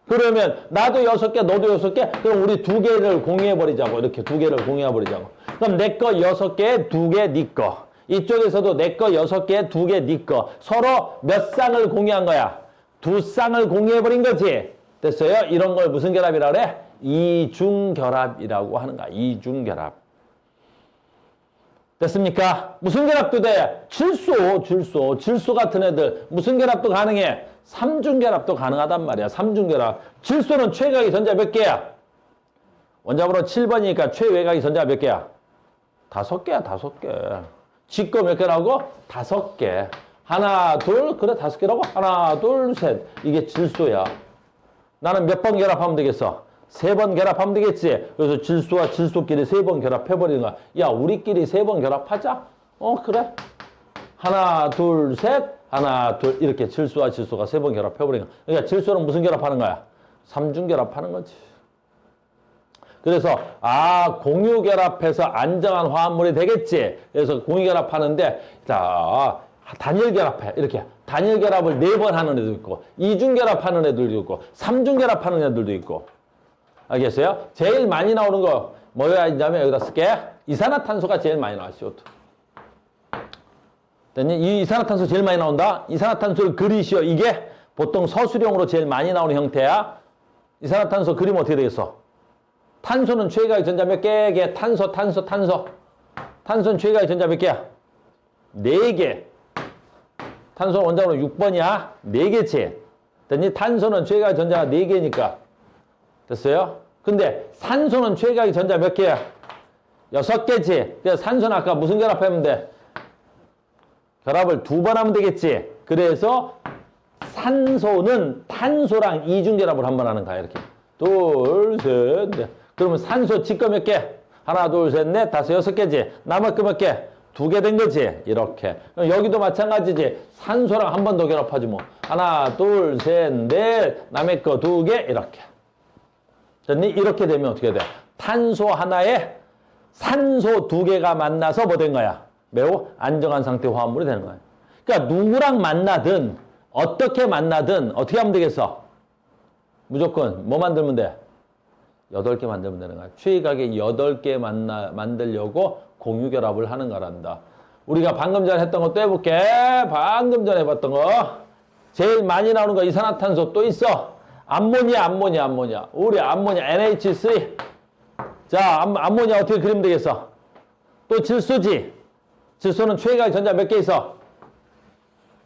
S1: 그러면 나도 6개, 너도 6개. 그럼 우리 2개를 공유해버리자고. 이렇게 2개를 공유해버리자고. 그럼 내 거 6개, 2개, 네 거. 이쪽에서도 내 거 6개, 2개, 네 거. 서로 몇 쌍을 공유한 거야? 2쌍을 공유해버린 거지. 됐어요? 이런 걸 무슨 결합이라 그래? 이중결합이라고 하는 거야. 이중결합. 됐습니까? 무슨 결합도 돼? 질소 같은 애들. 무슨 결합도 가능해? 삼중결합도 가능하단 말이야. 삼중결합. 질소는 최외각이 전자 몇 개야? 원자번호 7번이니까 최외각이 전자 몇 개야? 5개야, 5개. 지 거 몇 개라고? 5개. 하나, 둘, 그래, 5개라고? 하나, 둘, 셋. 이게 질소야. 나는 몇 번 결합하면 되겠어? 3번 결합하면 되겠지? 그래서 질소와 질소끼리 3번 결합해버리는 거야. 야, 우리끼리 3번 결합하자? 그래. 하나, 둘, 셋. 하나, 둘. 이렇게 질소와 질소가 3번 결합해버리는 거야. 그러니까 질소는 무슨 결합하는 거야? 삼중결합하는 거지. 그래서 공유결합해서 안정한 화합물이 되겠지. 그래서 공유결합하는데 자, 단일결합해. 이렇게 단일결합을 4번 하는 애도 있고 이중결합하는 애들도 있고 삼중결합하는 애들도 있고. 알겠어요? 제일 많이 나오는 거 뭐야 있냐면 여기다 쓸게. 이산화탄소가 제일 많이 나와. CO2. 됐니? 이 이산화탄소 제일 많이 나온다. 이산화탄소를 그리시오. 이게 보통 서술형으로 제일 많이 나오는 형태야. 이산화탄소 그리면 어떻게 되겠어? 탄소는 최외각의 전자 몇 개? 탄소. 탄소는 최외각의 전자 몇 개야? 4개. 탄소는 원자번호 6번이야. 4개지. 됐니? 탄소는 최외각의 전자가 4개니까. 됐어요? 근데 산소는 최외각의 전자 몇 개야? 6개지. 그래서 산소는 아까 무슨 결합하면 돼? 결합을 2번 하면 되겠지. 그래서 산소는 탄소랑 이중결합을 한 번 하는 거야. 이렇게. 둘, 셋, 넷. 그러면 산소 지 거 몇 개? 하나, 둘, 셋, 넷, 다섯, 6개지. 남은 거 몇 개? 2개 된 거지. 이렇게. 여기도 마찬가지지. 산소랑 한 번 더 결합하지 뭐. 하나, 둘, 셋, 넷. 남의 거 2개. 이렇게. 됐니? 이렇게 되면 어떻게 돼? 탄소 하나에 산소 2개가 만나서 뭐 된 거야? 매우 안정한 상태 화합물이 되는 거야. 그러니까 누구랑 만나든 어떻게 만나든 어떻게 하면 되겠어? 무조건 뭐 만들면 돼? 8개 만들면 되는 거야. 최외각의 8개 만들려고 공유결합을 하는 거란다. 우리가 방금 전에 했던 거 또 해볼게. 방금 전에 해봤던 거. 제일 많이 나오는 거 이산화탄소 또 있어. 암모니아. 우리 암모니아 NH3. 자, 암모니아 어떻게 그리면 되겠어? 또 질소지. 질소는 최외각의 전자 몇 개 있어?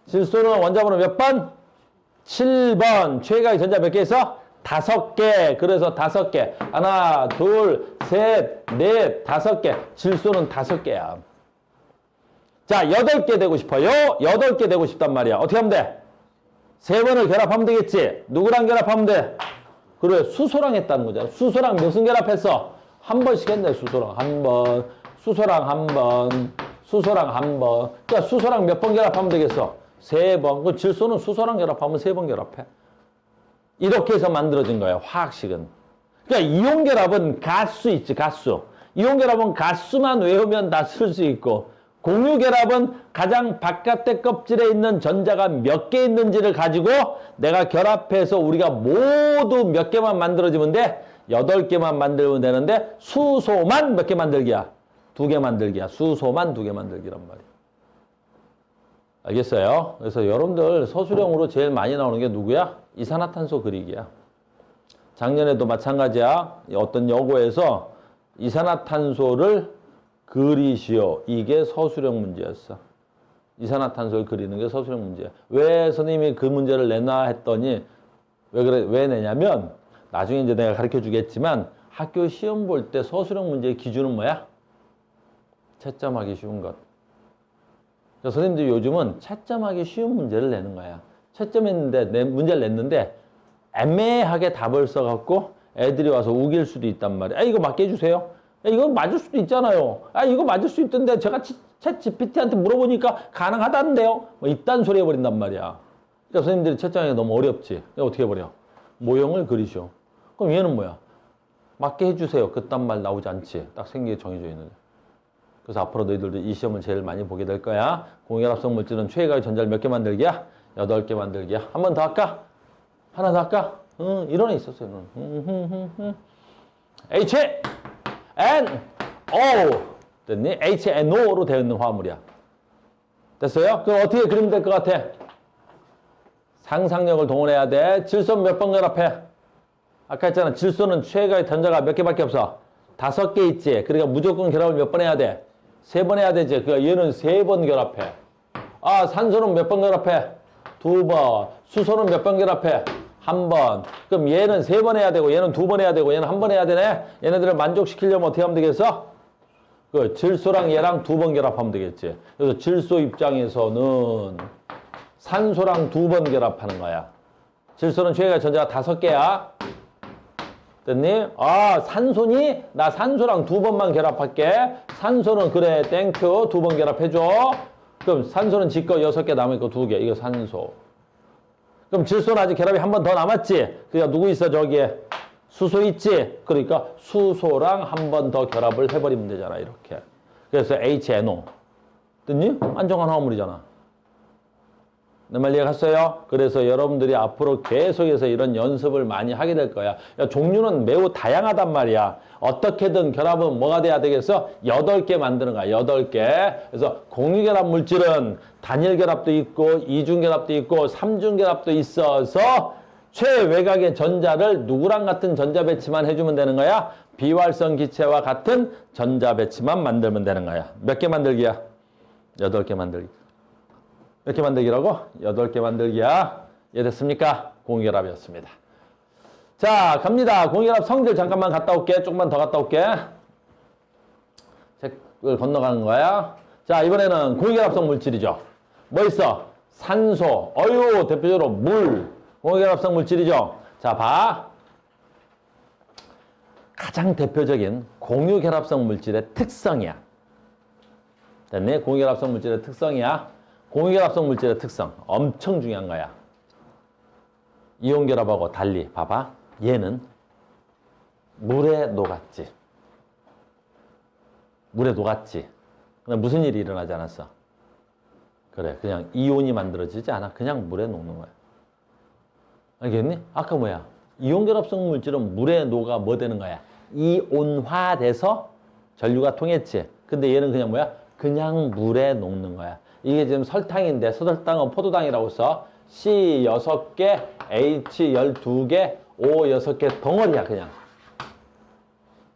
S1: 질소는 원자번호 몇 번? 7번. 최외각의 전자 몇 개 있어? 다섯 개. 그래서 다섯 개. 하나, 둘, 셋, 넷, 다섯 개. 질소는 다섯 개야. 자, 8개 되고 싶어요. 8개 되고 싶단 말이야. 어떻게 하면 돼? 세 번을 결합하면 되겠지. 누구랑 결합하면 돼? 그래, 수소랑 했다는 거잖아. 수소랑 무슨 결합했어? 한 번씩 했네, 수소랑 한 번. 수소랑 한 번. 수소랑 한 번. 그러니까 수소랑 몇 번 결합하면 되겠어? 세 번. 그 질소는 수소랑 결합하면 세 번 결합해. 이렇게 해서 만들어진 거야, 화학식은. 그러니까 이온 결합은 가수 있지, 가수. 이온 결합은 가수만 외우면 다 쓸 수 있고, 공유 결합은 가장 바깥의 껍질에 있는 전자가 몇 개 있는지를 가지고 내가 결합해서 우리가 모두 몇 개만 만들어지면 돼? 8개만 만들면 되는데 수소만 몇 개 만들기야? 2개 만들기야. 수소만 2개 만들기란 말이야. 알겠어요? 그래서 여러분들 서술형으로 제일 많이 나오는 게 누구야? 이산화탄소 그리기야. 작년에도 마찬가지야. 어떤 여고에서 이산화탄소를 그리시오. 이게 서술형 문제였어. 이산화탄소를 그리는 게 서술형 문제야. 왜 선생님이 그 문제를 내놔 했더니 왜 내냐면 나중에 이제 내가 가르쳐 주겠지만 학교 시험 볼 때 서술형 문제의 기준은 뭐야? 채점하기 쉬운 것. 그래서 선생님들이 요즘은 채점하기 쉬운 문제를 내는 거야. 채점했는데 문제를 냈는데 애매하게 답을 써갖고 애들이 와서 우길 수도 있단 말이야. 아, 이거 맞게 해주세요. 야, 이거 맞을 수도 있잖아요. 아, 이거 맞을 수 있던데 제가 챗 GPT한테 물어보니까 가능하다는데요. 뭐 이딴 소리 해버린단 말이야. 그러니까 선생님들이 채점하기가 너무 어렵지. 어떻게 해버려? 모형을 그리셔. 그럼 얘는 뭐야? 맞게 해주세요. 그딴 말 나오지 않지. 딱 생기게 정해져 있는데. 그래서 앞으로 너희들도 이 시험을 제일 많이 보게 될 거야. 공유결합성 물질은 최애가의 전자를 몇 개 만들기야? 8개 만들기야. 한 번 더 할까? 하나 더 할까? 이런 애 있었어요. H, N, O. 됐니? HNO로 되어 있는 화합물이야. 됐어요? 그럼 어떻게 그리면 될 것 같아? 상상력을 동원해야 돼. 질소 몇 번 결합해? 아까 했잖아. 질소는 최애가의 전자가 몇 개밖에 없어. 5개 있지. 그러니까 무조건 결합을 몇 번 해야 돼? 3번 해야 되지. 그러니까 얘는 3번 결합해. 아, 산소는 몇 번 결합해? 2번. 수소는 몇 번 결합해? 1번. 그럼 얘는 3번 해야 되고 얘는 2번 해야 되고 얘는 1번 해야 되네. 얘네들을 만족시키려면 어떻게 하면 되겠어? 그 질소랑 얘랑 2번 결합하면 되겠지. 그래서 질소 입장에서는 산소랑 2번 결합하는 거야. 질소는 최애가 전자가 5개야. 됐니? 아, 산소니? 나 산소랑 2번만 결합할게. 산소는 그래, 땡큐. 2번 결합해줘. 그럼 산소는 지거 6개 남으니까 2개. 이거 산소. 그럼 질소는 아직 결합이 한 번 더 남았지? 그러니까 누구 있어, 저기에? 수소 있지? 그러니까 수소랑 한 번 더 결합을 해버리면 되잖아, 이렇게. 그래서 HNO. 됐니? 안정한 화합물이잖아. 내 말 이해갔어요? 그래서 여러분들이 앞으로 계속해서 이런 연습을 많이 하게 될 거야. 야, 종류는 매우 다양하단 말이야. 어떻게든 결합은 뭐가 돼야 되겠어? 8개 만드는 거야. 8개. 그래서 공유결합 물질은 단일결합도 있고 이중결합도 있고 삼중결합도 있어서 최외곽의 전자를 누구랑 같은 전자 배치만 해주면 되는 거야? 비활성 기체와 같은 전자 배치만 만들면 되는 거야. 몇 개 만들기야? 8개 만들기. 몇 개 만들기라고? 8개 만들기야. 이해됐습니까? 공유결합이었습니다. 자, 갑니다. 공유결합 성질 잠깐만 갔다 올게. 조금만 더 갔다 올게. 책을 건너가는 거야. 자, 이번에는 공유결합성 물질이죠. 뭐 있어? 산소. 어유, 대표적으로 물. 공유결합성 물질이죠. 자, 봐. 가장 대표적인 공유결합성 물질의 특성이야. 됐니? 공유결합성 물질의 특성이야. 공유결합성 물질의 특성 엄청 중요한 거야. 이온결합하고 달리 봐봐. 얘는 물에 녹았지. 물에 녹았지. 근데 무슨 일이 일어나지 않았어? 그래, 그냥 이온이 만들어지지 않아. 그냥 물에 녹는 거야. 알겠니? 아까 뭐야? 이온결합성 물질은 물에 녹아 뭐 되는 거야? 이온화돼서 전류가 통했지. 근데 얘는 그냥 뭐야? 그냥 물에 녹는 거야. 이게 지금 설탕인데 설탕은 포도당이라고 써. C 6개, H 12개, O 6개 덩어리야 그냥.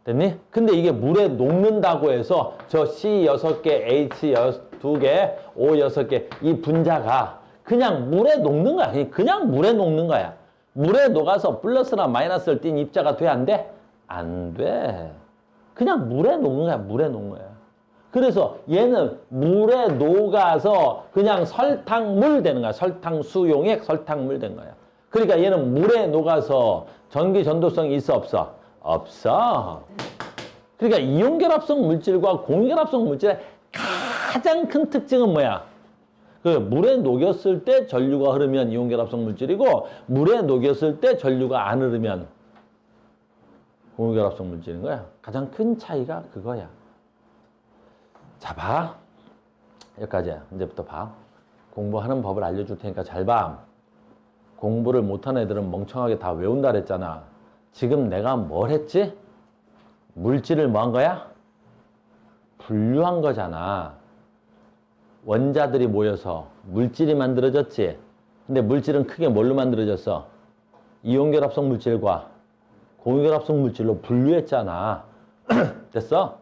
S1: 됐니? 근데 이게 물에 녹는다고 해서 저 C 6개, H 2개, O 6개 이 분자가 그냥 물에 녹는 거야. 그냥 물에 녹는 거야. 물에 녹아서 플러스나 마이너스를 띤 입자가 돼, 안 돼? 안 돼. 그냥 물에 녹는 거야. 물에 녹는 거야. 그래서 얘는 물에 녹아서 그냥 설탕물 되는 거야. 설탕 수용액 설탕물 되는 거야. 그러니까 얘는 물에 녹아서 전기 전도성이 있어 없어? 없어. 그러니까 이온결합성 물질과 공유결합성 물질의 가장 큰 특징은 뭐야? 그 물에 녹였을 때 전류가 흐르면 이온결합성 물질이고 물에 녹였을 때 전류가 안 흐르면 공유결합성 물질인 거야. 가장 큰 차이가 그거야. 자, 봐. 여기까지야. 이제부터 봐. 공부하는 법을 알려줄 테니까 잘 봐. 공부를 못하는 애들은 멍청하게 다 외운다 그랬잖아. 지금 내가 뭘 했지? 물질을 뭐 한 거야? 분류한 거잖아. 원자들이 모여서 물질이 만들어졌지. 근데 물질은 크게 뭘로 만들어졌어? 이온결합성 물질과 공유결합성 물질로 분류했잖아. 됐어?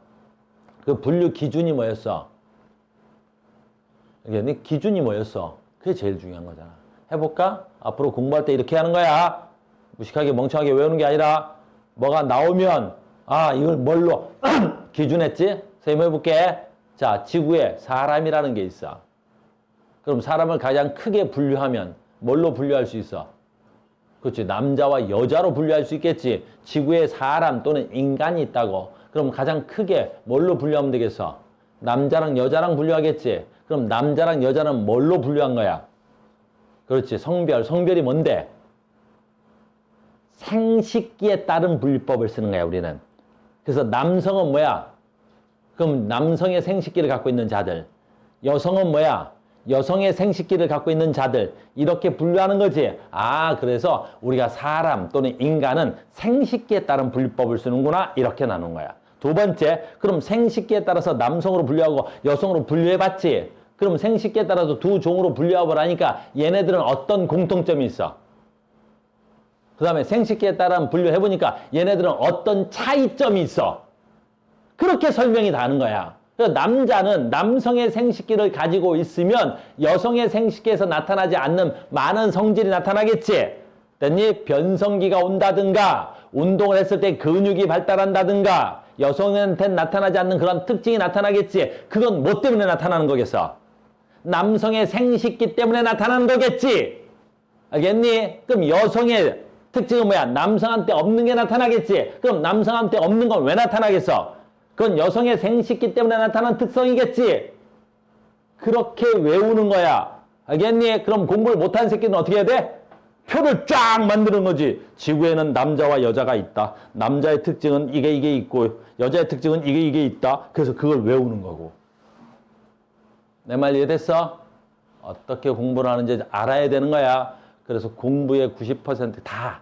S1: 그 분류 기준이 뭐였어? 이게 기준이 뭐였어? 그게 제일 중요한 거잖아. 해볼까? 앞으로 공부할 때 이렇게 하는 거야. 무식하게 멍청하게 외우는 게 아니라 뭐가 나오면 이걸 뭘로 기준했지? 선생님 해볼게. 자, 지구에 사람이라는 게 있어. 그럼 사람을 가장 크게 분류하면 뭘로 분류할 수 있어? 그렇지. 남자와 여자로 분류할 수 있겠지. 지구에 사람 또는 인간이 있다고. 그럼 가장 크게 뭘로 분류하면 되겠어? 남자랑 여자랑 분류하겠지. 그럼 남자랑 여자는 뭘로 분류한 거야? 그렇지. 성별. 성별이 뭔데? 생식기에 따른 분류법을 쓰는 거야, 우리는. 그래서 남성은 뭐야? 그럼 남성의 생식기를 갖고 있는 자들. 여성은 뭐야? 여성의 생식기를 갖고 있는 자들. 이렇게 분류하는 거지. 그래서 우리가 사람 또는 인간은 생식기에 따른 분류법을 쓰는구나. 이렇게 나눈 거야. 두 번째, 그럼 생식기에 따라서 남성으로 분류하고 여성으로 분류해봤지. 그럼 생식기에 따라서 두 종으로 분류해보라니까 얘네들은 어떤 공통점이 있어? 그 다음에 생식기에 따라 분류해보니까 얘네들은 어떤 차이점이 있어? 그렇게 설명이 다는 거야. 그래서 남자는 남성의 생식기를 가지고 있으면 여성의 생식기에서 나타나지 않는 많은 성질이 나타나겠지. 됐니? 변성기가 온다든가 운동을 했을 때 근육이 발달한다든가 여성한테 나타나지 않는 그런 특징이 나타나겠지. 그건 뭐 때문에 나타나는 거겠어? 남성의 생식기 때문에 나타나는 거겠지. 알겠니? 그럼 여성의 특징은 뭐야? 남성한테 없는 게 나타나겠지. 그럼 남성한테 없는 건 왜 나타나겠어? 그건 여성의 생식기 때문에 나타나는 특성이겠지. 그렇게 외우는 거야. 알겠니? 그럼 공부를 못한 새끼는 어떻게 해야 돼? 표를 쫙 만드는 거지. 지구에는 남자와 여자가 있다. 남자의 특징은 이게 있고 여자의 특징은 이게 있다. 그래서 그걸 외우는 거고. 내 말 이해됐어? 어떻게 공부를 하는지 알아야 되는 거야. 그래서 공부의 90% 다,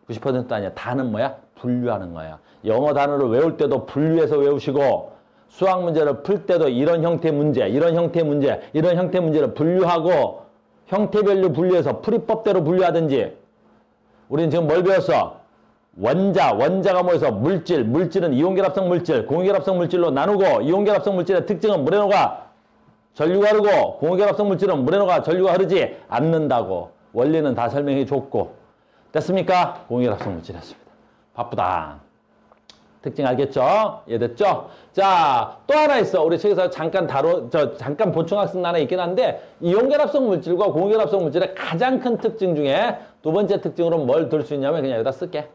S1: 90%도 아니야. 다는 뭐야? 분류하는 거야. 영어 단어를 외울 때도 분류해서 외우시고 수학 문제를 풀 때도 이런 형태 문제, 이런 형태 문제, 이런 형태 문제를 분류하고 형태별로 분류해서 풀이법대로 분류하든지. 우리는 지금 뭘 배웠어? 원자가 뭐여서 물질은 이온결합성 물질, 공유결합성 물질로 나누고 이온결합성 물질의 특징은 물에 녹아 전류가 흐르고 공유결합성 물질은 물에 녹아 전류가 흐르지 않는다고. 원리는 다 설명해 줬고. 됐습니까? 공유결합성 물질 했습니다. 바쁘다. 특징 알겠죠? 이해됐죠? 자, 또 하나 있어. 우리 책에서 잠깐 잠깐 보충학습 하나 있긴 한데, 이온결합성 물질과 공유결합성 물질의 가장 큰 특징 중에 두 번째 특징으로 뭘 들 수 있냐면 그냥 여기다 쓸게.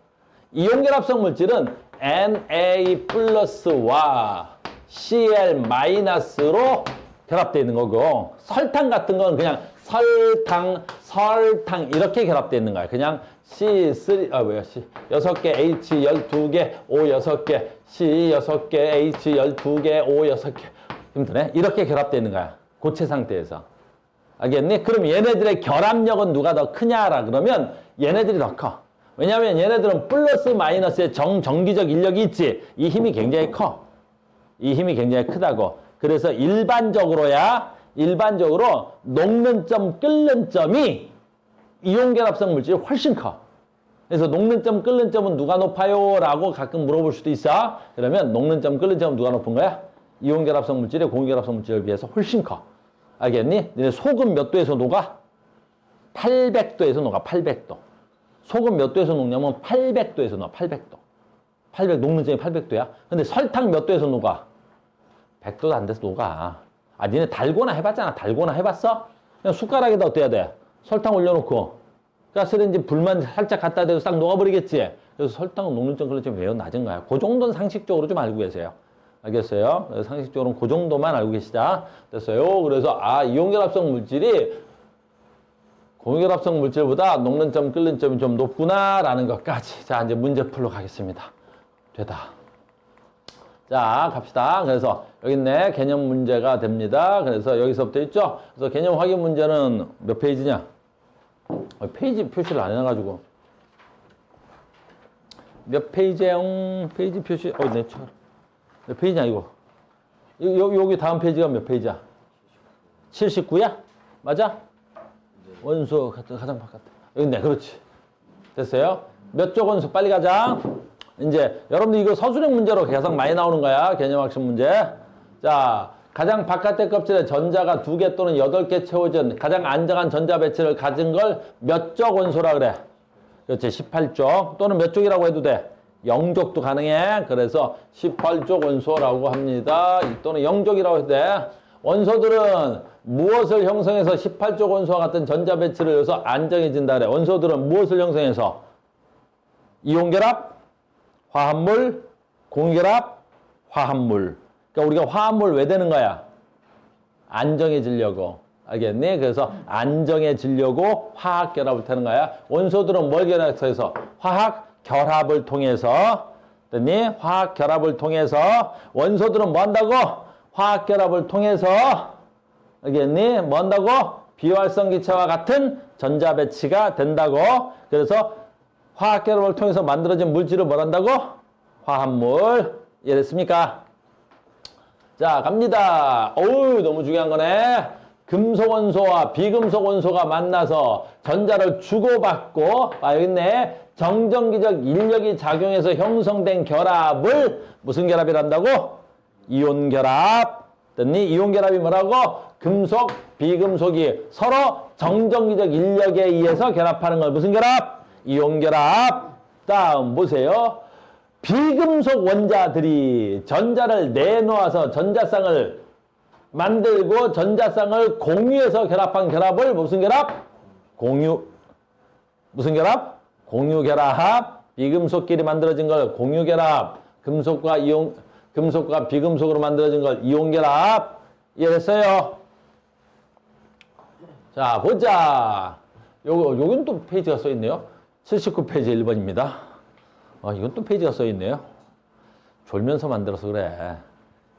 S1: 이온결합성 물질은 Na 플러스와 Cl 마이너스로 결합되어 있는 거고, 설탕 같은 건 그냥 설탕 이렇게 결합되어 있는 거야. 그냥 C3, C 6개, H 12개, O 6개, C 6개, H 12개, O 6개. 힘드네? 이렇게 결합되어 있는 거야. 고체 상태에서. 알겠니? 그럼 얘네들의 결합력은 누가 더 크냐라 그러면 얘네들이 더 커. 왜냐하면 얘네들은 플러스 마이너스의 정기적 인력이 있지. 이 힘이 굉장히 커. 이 힘이 굉장히 크다고. 그래서 일반적으로 녹는 점, 끓는 점이 이온결합성 물질이 훨씬 커. 그래서 녹는 점, 끓는 점은 누가 높아요? 라고 가끔 물어볼 수도 있어. 그러면 녹는 점, 끓는 점은 누가 높은 거야? 이온결합성 물질이 공유결합성 물질에 비해서 훨씬 커. 알겠니? 너네 소금 몇 도에서 녹아? 800도에서 녹아, 800도. 속은 몇 도에서 녹냐면 800도에서 녹아. 800도. 800 녹는 점이 800도야. 근데 설탕 몇 도에서 녹아? 100도도 안 돼서 녹아. 아, 니네 달고나 해봤잖아. 달고나 해봤어? 그냥 숟가락에다 어때야 돼? 설탕 올려놓고 가스레인지 불만 살짝 갖다 대고 싹 녹아버리겠지? 그래서 설탕은 녹는 점 그런 좀 매우 낮은 거야. 그 정도는 상식적으로 좀 알고 계세요. 알겠어요? 그래서 상식적으로는 그 정도만 알고 계시자. 됐어요? 그래서 이온결합성 물질이 공유결합성 물질보다 녹는 점, 끓는 점이 좀 높구나라는 것까지. 자, 이제 문제 풀러 가겠습니다. 되다. 자, 갑시다. 그래서 여기 있네. 개념 문제가 됩니다. 그래서 여기서부터 있죠? 그래서 개념 확인 문제는 몇 페이지냐? 페이지 표시를 안 해놔가지고. 몇 페이지에 페이지 표시, 네, 몇 페이지냐, 이거? 여기 다음 페이지가 몇 페이지야? 79야? 맞아? 원소 가장 바깥에. 여기 있네. 그렇지. 됐어요? 몇 쪽 원소? 빨리 가자. 이제 여러분들 이거 서술형 문제로 계속 많이 나오는 거야. 개념학습 문제. 자, 가장 바깥의 껍질에 전자가 2개 또는 8개 채워진 가장 안정한 전자 배치를 가진 걸 몇 쪽 원소라 그래? 그렇지. 18쪽. 또는 몇 쪽이라고 해도 돼? 0쪽도 가능해. 그래서 18쪽 원소라고 합니다. 또는 0쪽이라고 해도 돼. 원소들은 무엇을 형성해서 18쪽 원소와 같은 전자 배치를 해서 안정해진다 그래. 원소들은 무엇을 형성해서? 이온결합, 화합물, 공유결합, 화합물. 그러니까 우리가 화합물 왜 되는 거야? 안정해지려고. 알겠니? 그래서 안정해지려고 화학결합을 타는 거야. 원소들은 뭘 결합해서? 화학결합을 통해서. 됐니? 화학결합을 통해서. 원소들은 뭐 한다고? 화학결합을 통해서. 알겠니? 뭐 한다고? 비활성 기체와 같은 전자 배치가 된다고. 그래서 화학결합을 통해서 만들어진 물질을 뭘 한다고? 화합물. 이해됐습니까? 자, 갑니다. 어우, 너무 중요한 거네. 금속 원소와 비금속 원소가 만나서 전자를 주고받고, 여기 있네. 정전기적 인력이 작용해서 형성된 결합을 무슨 결합이란다고? 이온결합. 됐니? 이온결합이 뭐라고? 금속, 비금속이 서로 정전기적 인력에 의해서 결합하는 걸 무슨 결합? 이온결합. 다음 보세요. 비금속 원자들이 전자를 내놓아서 전자쌍을 만들고 전자쌍을 공유해서 결합한 결합을 무슨 결합? 무슨 결합? 공유결합. 비금속끼리 만들어진 걸 공유결합. 금속과 비금속으로 만들어진 걸 이온결합. 이해됐어요? 자, 보자. 요건 또 페이지가 써있네요. 79페이지 1번입니다. 이건 또 페이지가 써있네요. 졸면서 만들어서 그래.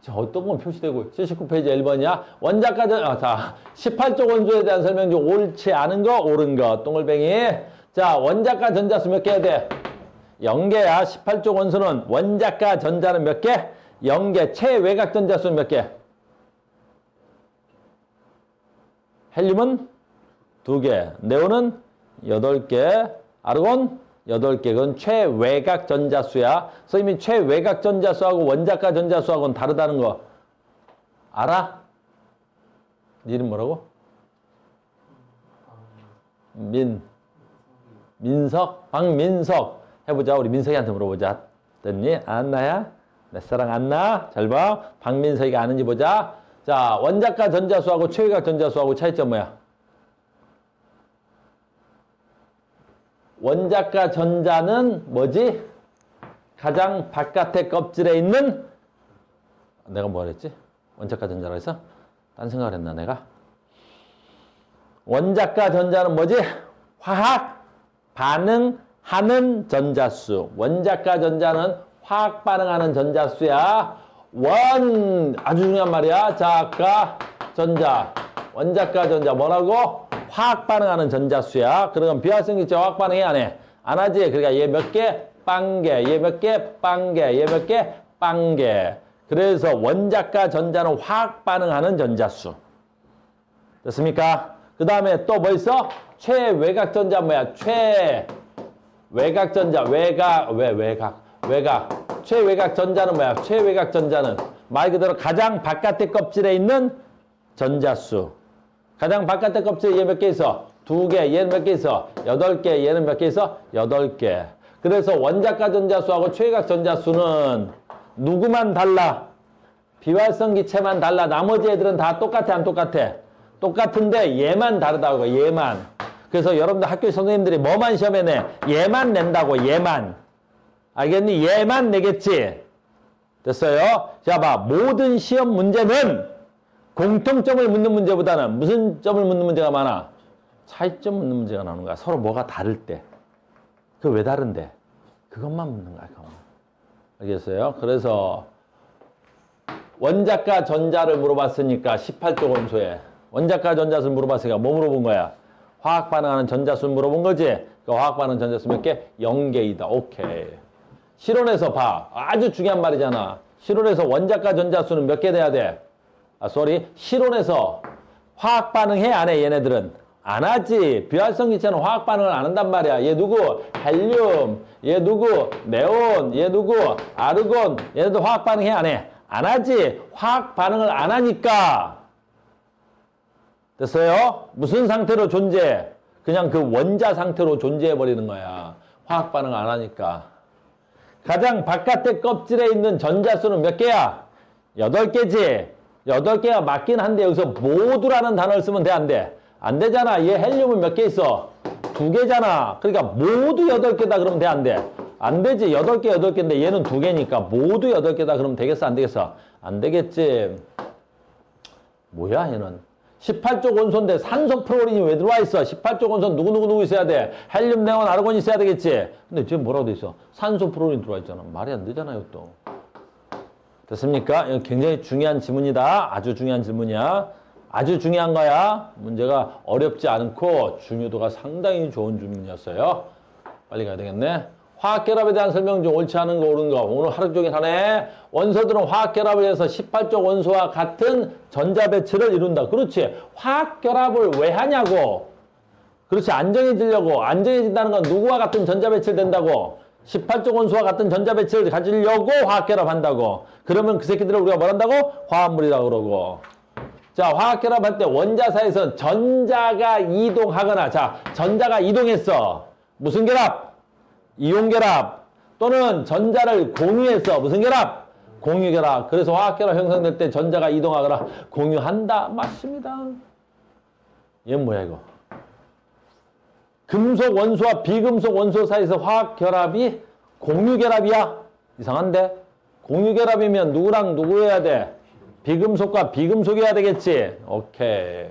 S1: 어떤 건 표시되고 79페이지 1번이야. 원자가 자, 18쪽 원소에 대한 설명 중 옳지 않은 거, 옳은 거. 동글뱅이. 자, 원자가 전자수 몇 개야 돼? 0개야. 18쪽 원소는 원자가 전자는 몇 개? 0개. 최외곽 전자수는 몇 개? 헬륨은 2개. 네온은 8개. 아르곤 8개. 그건 최외곽 전자수야. 선생님이 최외곽 전자수하고 원자가 전자수하고는 다르다는 거 알아? 네 이름 뭐라고? 민석? 박민석. 해보자. 우리 민석이한테 물어보자. 됐니? 안나야? 내 사랑 안나? 잘 봐. 박민석이가 아는지 보자. 자, 원자가 전자수하고 최외곽 전자수하고 차이점 뭐야? 원자가 전자는 뭐지? 가장 바깥의 껍질에 있는, 내가 뭐라 했지? 원자가 전자라고 했어? 딴 생각을 했나 내가? 원자가 전자는 뭐지? 화학 반응하는 전자수. 원자가 전자는 화학 반응하는 전자수야. 아주 중요한 말이야. 자가 전자. 원자가 전자 뭐라고? 화학 반응하는 전자수야. 그러면 비활성 기체 화학 반응해 안 해? 안 하지? 그러니까 얘 몇 개? 빵개. 얘 몇 개? 빵개. 얘 몇 개? 빵개. 그래서 원자가 전자는 화학 반응하는 전자수. 됐습니까? 그 다음에 또 뭐 있어? 최외곽 전자 뭐야? 최외곽 전자. 외곽. 최외곽 전자는 뭐야? 최외곽 전자는 말 그대로 가장 바깥의 껍질에 있는 전자수. 가장 바깥의 껍질에 얘 몇 개 있어? 2개, 얘는 몇 개 있어? 8개, 얘는 몇 개 있어? 8개. 그래서 원자가 전자수하고 최외각 전자수는 누구만 달라? 비활성 기체만 달라. 나머지 애들은 다 똑같아, 안 똑같아? 똑같은데 얘만 다르다고, 얘만. 그래서 여러분들 학교 선생님들이 뭐만 시험에 내? 얘만 낸다고, 얘만. 알겠니? 얘만 내겠지? 됐어요? 자, 봐. 모든 시험 문제는 공통점을 묻는 문제보다는 무슨 점을 묻는 문제가 많아? 차이점 묻는 문제가 나오는 거야. 서로 뭐가 다를 때. 그 왜 다른데? 그것만 묻는 거야. 그것만. 알겠어요? 그래서 원자과 전자를 물어봤으니까 18쪽 원소에 원자과 전자수를 물어봤으니까 뭐 물어본 거야? 화학 반응하는 전자수를 물어본 거지? 그 화학 반응 전자수 몇 개? 0개이다. 오케이. 실온에서 봐. 아주 중요한 말이잖아. 실온에서 원자과 전자수는 몇 개 돼야 돼? 실온에서 화학 반응해? 안 해? 얘네들은? 안 하지. 비활성 기체는 화학 반응을 안 한단 말이야. 얘 누구? 헬륨. 얘 누구? 네온. 얘 누구? 아르곤. 얘네들 화학 반응해? 안 해? 안 하지. 화학 반응을 안 하니까. 됐어요? 무슨 상태로 존재해? 그냥 그 원자 상태로 존재해버리는 거야. 화학 반응을 안 하니까. 가장 바깥의 껍질에 있는 전자수는 몇 개야? 8개지. 8개가 맞긴 한데 여기서 모두라는 단어를 쓰면 돼, 안 돼? 안 되잖아. 얘 헬륨은 몇 개 있어? 2개잖아. 그러니까 모두 8개다 그러면 돼, 안 돼? 안 되지. 8개, 8개인데 얘는 2개니까 모두 8개다 그러면 되겠어, 안 되겠어? 안 되겠지. 뭐야, 얘는? 18쪽 원소인데 산소 프로린이 왜 들어와 있어? 18쪽 원소 누구 있어야 돼? 헬륨, 네온, 아르곤이 있어야 되겠지? 근데 지금 뭐라고 돼 있어? 산소 프로린 들어와 있잖아. 말이 안 되잖아요, 또. 됐습니까? 이거 굉장히 중요한 질문이다. 아주 중요한 질문이야. 아주 중요한 거야. 문제가 어렵지 않고 중요도가 상당히 좋은 질문이었어요. 빨리 가야 되겠네. 화학결합에 대한 설명 중 옳지 않은 거 옳은 거. 오늘 하루 종일 하네. 원소들은 화학결합을 해서 18쪽 원소와 같은 전자배치를 이룬다. 그렇지. 화학결합을 왜 하냐고. 그렇지. 안정해지려고. 안정해진다는 건 누구와 같은 전자배치를 된다고. 18쪽 원소와 같은 전자배치를 가지려고 화학결합한다고. 그러면 그 새끼들을 우리가 뭘 한다고? 화합물이라고 그러고. 자, 화학결합할 때 원자 사이에서 전자가 이동하거나, 자, 전자가 이동했어. 무슨 결합? 이온결합. 또는 전자를 공유했어. 무슨 결합? 공유결합. 그래서 화학결합 형성될 때 전자가 이동하거나 공유한다. 맞습니다. 얘는 뭐야, 이거? 금속 원소와 비금속 원소 사이에서 화학결합이 공유결합이야? 이상한데? 공유결합이면 누구랑 누구여야 돼? 비금속과 비금속이어야 되겠지? 오케이.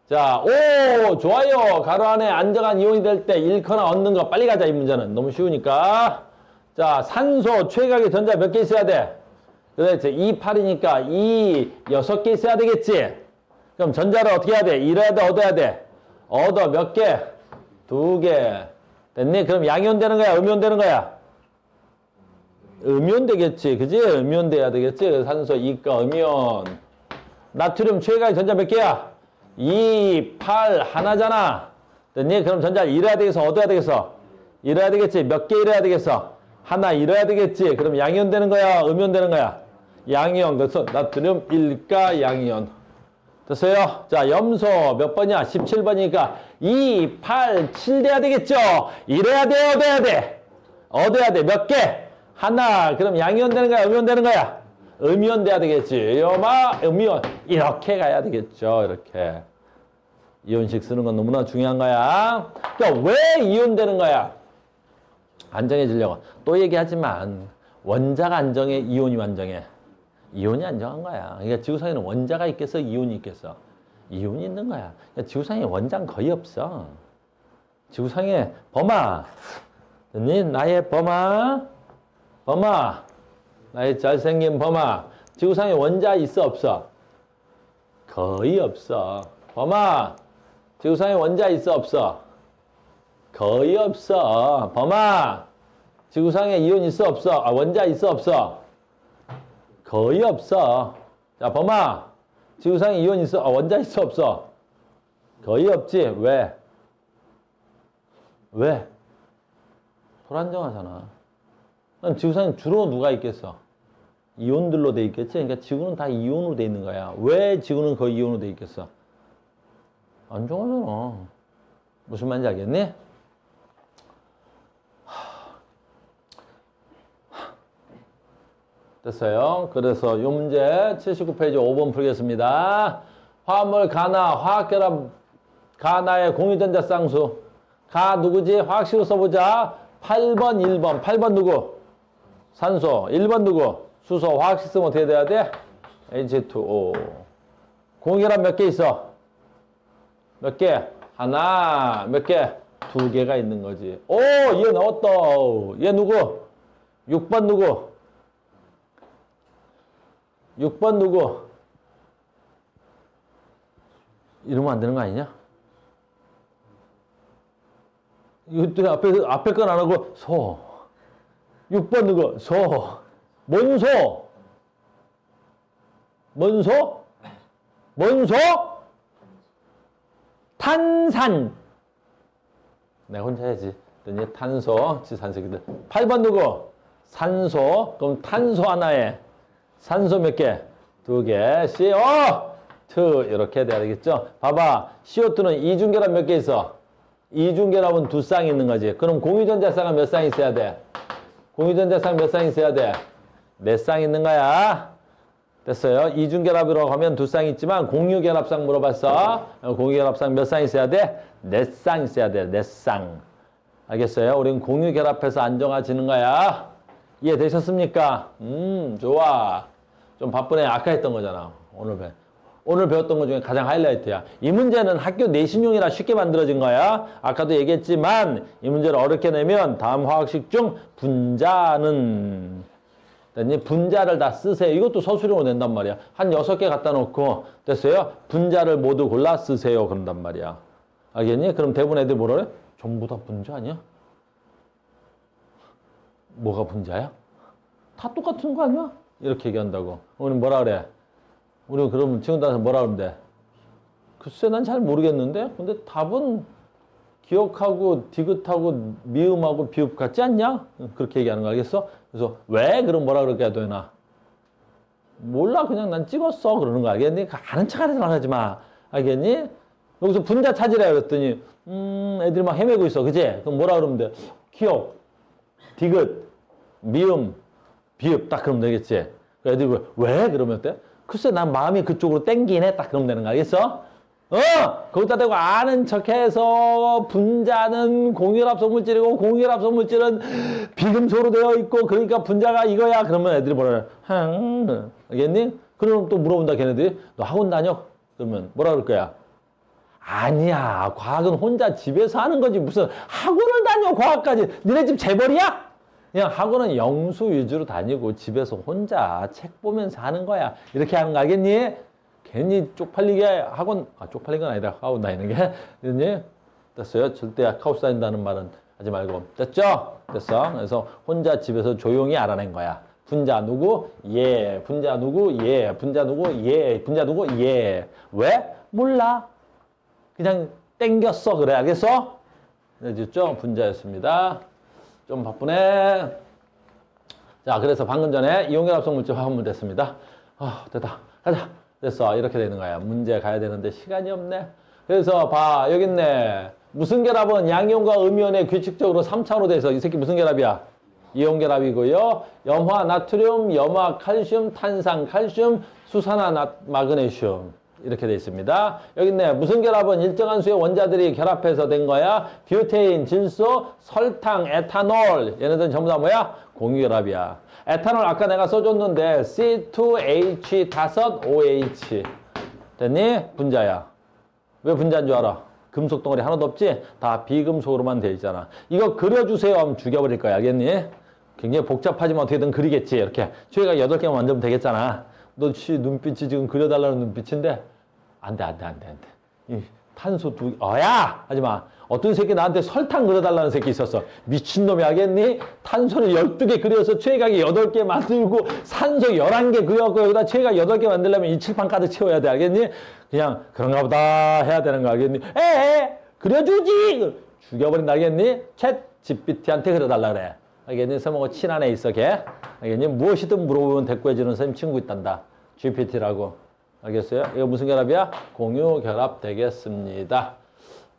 S1: 자, 오, 좋아요. 가로 안에 안정한 이온이 될 때 잃거나 얻는 거 빨리 가자, 이 문제는. 너무 쉬우니까. 자, 산소 최각의 전자 몇 개 있어야 돼? 그렇지. 2, 8이니까 2, 6개 있어야 되겠지? 그럼 전자를 어떻게 해야 돼? 잃어야 돼, 얻어야 돼? 얻어 몇 개? 2개. 됐니? 그럼 양이온 되는 거야? 음이온 되는 거야? 음이온 되겠지. 그지? 음이온 돼야 되겠지? 산소 2가 음이온. 나트륨 최각의 전자 몇 개야? 2, 8, 하나잖아. 됐니? 그럼 전자 잃어야 되겠어? 얻어야 되겠어? 잃어야 되겠지? 몇 개 잃어야 되겠어? 하나 잃어야 되겠지? 그럼 양이온 되는 거야? 음이온 되는 거야? 양이온. 그래서 나트륨 1가 양이온. 됐어요? 자, 염소 몇 번이야? 17번이니까 2, 8, 7 돼야 되겠죠? 잃어야 돼? 얻어야 돼? 얻어야 돼. 몇 개? 하나. 그럼 양이온 되는 거야? 음이온 되는 거야? 음이온 돼야 되겠지. 음이온. 이렇게 가야 되겠죠. 이렇게. 이온식 쓰는 건 너무나 중요한 거야. 그러니까 왜 이온 되는 거야? 안정해지려고. 또 얘기하지만 원자가 안정해, 이온이 안정해. 이온이 안정한 거야. 그러니까 지구상에는 원자가 있겠어, 이온이 있겠어? 이온이 있는 거야. 그러니까 지구상에 원자는 거의 없어. 지구상에 범아. 됐니? 나의 범아. 범아. 나의 잘생긴 범아. 지구상에 원자 있어, 없어? 거의 없어. 범아. 지구상에 원자 있어, 없어? 거의 없어. 범아. 지구상에 이온 있어, 없어? 아, 원자 있어, 없어? 거의 없어. 자, 범아. 지구상에 이온 있어? 아, 원자 있어, 없어? 거의 없지. 왜? 왜? 불안정하잖아. 그럼 지구상에 주로 누가 있겠어? 이온들로 돼 있겠지? 그러니까 지구는 다 이온으로 돼 있는 거야. 왜 지구는 거의 이온으로 돼 있겠어? 안정하잖아. 무슨 말인지 알겠니? 됐어요. 그래서 이 문제 79페이지 5번 풀겠습니다. 화합물 가나, 화학결합 가나의 공유전자 쌍수. 가 누구지? 화학식으로 써보자. 8번, 1번. 8번 누구? 산소. 1번 누구? 수소. 화학식 쓰면 어떻게 돼야 돼? H2O. 공유결합 몇 개 있어? 몇 개? 하나. 몇 개? 2개가 있는 거지. 오! 얘 나왔다. 얘 누구? 6번 누구? 6번 누구? 이러면 안 되는 거 아니냐? 이것도 앞에 건 안 하고 소. 6번 누구? 소. 뭔 소? 뭔 소? 뭔 소? 탄산. 내가 혼자 해야지. 그랬더니 탄소, 지산세기들. 8번 누구? 산소. 그럼 탄소 하나에 산소 몇 개? 2개. CO2 이렇게 돼야 되겠죠? 봐봐. CO2는 이중결합 몇 개 있어? 이중결합은 2쌍이 있는 거지. 그럼 공유전자쌍은 몇 쌍 있어야 돼? 공유전자쌍 몇 쌍 있어야 돼? 4쌍 있는 거야. 됐어요? 이중결합이라고 하면 2쌍 있지만 공유결합쌍 물어봤어. 공유결합쌍 몇 쌍 있어야 돼? 4쌍 있어야 돼. 4쌍. 알겠어요? 우린 공유결합해서 안정화지는 거야. 이해되셨습니까? 좋아. 좀 바쁘네. 아까 했던 거잖아. 오늘 배웠던 것 중에 가장 하이라이트야. 이 문제는 학교 내신용이라 쉽게 만들어진 거야. 아까도 얘기했지만 이 문제를 어렵게 내면 다음 화학식 중 분자는 분자를 다 쓰세요. 이것도 서술형으로 낸단 말이야. 한 6개 갖다 놓고 됐어요? 분자를 모두 골라 쓰세요. 그런단 말이야. 알겠니? 그럼 대부분 애들 뭐라 그래? 전부 다 분자 아니야? 뭐가 분자야? 다 똑같은 거 아니야? 이렇게 얘기한다고. 우리는 뭐라 그래? 우리 그러면 지금 따라서 뭐라 그러는데? 글쎄 난 잘 모르겠는데? 근데 답은 기억하고 디귿하고 미음하고 비읍 같지 않냐? 그렇게 얘기하는 거 알겠어? 그래서 왜? 그럼 뭐라 그렇게 해야 되나? 몰라 그냥 난 찍었어 그러는 거 알겠니? 아는 척하지 하지 마. 알겠니? 여기서 분자 찾으라 그랬더니 애들이 막 헤매고 있어. 그치? 그럼 뭐라 그러면 돼? 기억, 디귿, 미음, 비읍 딱 그러면 되겠지? 애들이 왜? 그러면 돼? 글쎄 난 마음이 그쪽으로 땡기네 딱 그러면 되는 거 알겠어? 거기다 대고 아는 척해서 분자는 공유결합성 물질이고 공유결합성 물질은 비금속으로 되어 있고 그러니까 분자가 이거야 그러면 애들이 뭐라 그래? 알겠니? 그럼 또 물어본다 걔네들이 너 학원 다녀? 그러면 뭐라 그럴 거야? 아니야 과학은 혼자 집에서 하는 거지 무슨 학원을 다녀 과학까지 니네 집 재벌이야? 그냥 학원은 영수 위주로 다니고 집에서 혼자 책 보면서 하는 거야. 이렇게 하는 거 알겠니? 괜히 쪽팔리게 학원, 쪽팔린 건 아니다. 학원 다니는 게. 됐니? 됐어요? 절대 하우스 다닌다는 말은 하지 말고. 됐죠? 됐어. 그래서 혼자 집에서 조용히 알아낸 거야. 분자 누구? 예. 분자 누구? 예. 분자 누구? 예. 분자 누구? 예. 왜? 몰라. 그냥 땡겼어. 그래. 알겠어? 네, 됐죠? 분자였습니다. 좀 바쁘네. 자, 그래서 방금 전에 이온결합성 물질 화합물 됐습니다. 됐다. 가자. 됐어. 이렇게 되는 거야. 문제 가야 되는데 시간이 없네. 그래서 봐. 여기 있네. 무슨 결합은 양이온과 음이온의 규칙적으로 3차로 돼서 이 새끼 무슨 결합이야? 이온결합이고요. 염화 나트륨, 염화 칼슘, 탄산 칼슘, 수산화 마그네슘. 이렇게 돼 있습니다. 여기 있네. 무슨 결합은 일정한 수의 원자들이 결합해서 된 거야? 뷰테인, 질소, 설탕, 에탄올. 얘네들은 전부 다 뭐야? 공유결합이야. 에탄올 아까 내가 써줬는데 C2H5OH. 됐니? 분자야. 왜 분자인 줄 알아? 금속 덩어리 하나도 없지? 다 비금속으로만 돼 있잖아. 이거 그려주세요 하면 죽여버릴 거야. 알겠니? 굉장히 복잡하지만 어떻게든 그리겠지. 이렇게. 최가 8개만 만들면 되겠잖아. 너 눈빛이 지금 그려달라는 눈빛인데 안 돼. 이 탄소 야! 하지 마. 어떤 새끼 나한테 설탕 그려달라는 새끼 있었어. 미친놈이 알겠니? 탄소를 12개 그려서 최각이 8개 만들고 산소 11개 그려갖고 여기다 최각 8개 만들려면 이 칠판 가득 채워야 돼. 알겠니? 그냥 그런가 보다 해야 되는 거 알겠니? 그려주지! 죽여버린다. 알겠니? 챗 GPT한테 그려달라 그래. 알겠니? 서먹어 친한 애 있어 걔. 알겠니? 무엇이든 물어보면 대꾸해주는 선생님 친구 있단다. GPT라고. 알겠어요? 이거 무슨 결합이야? 공유 결합 되겠습니다.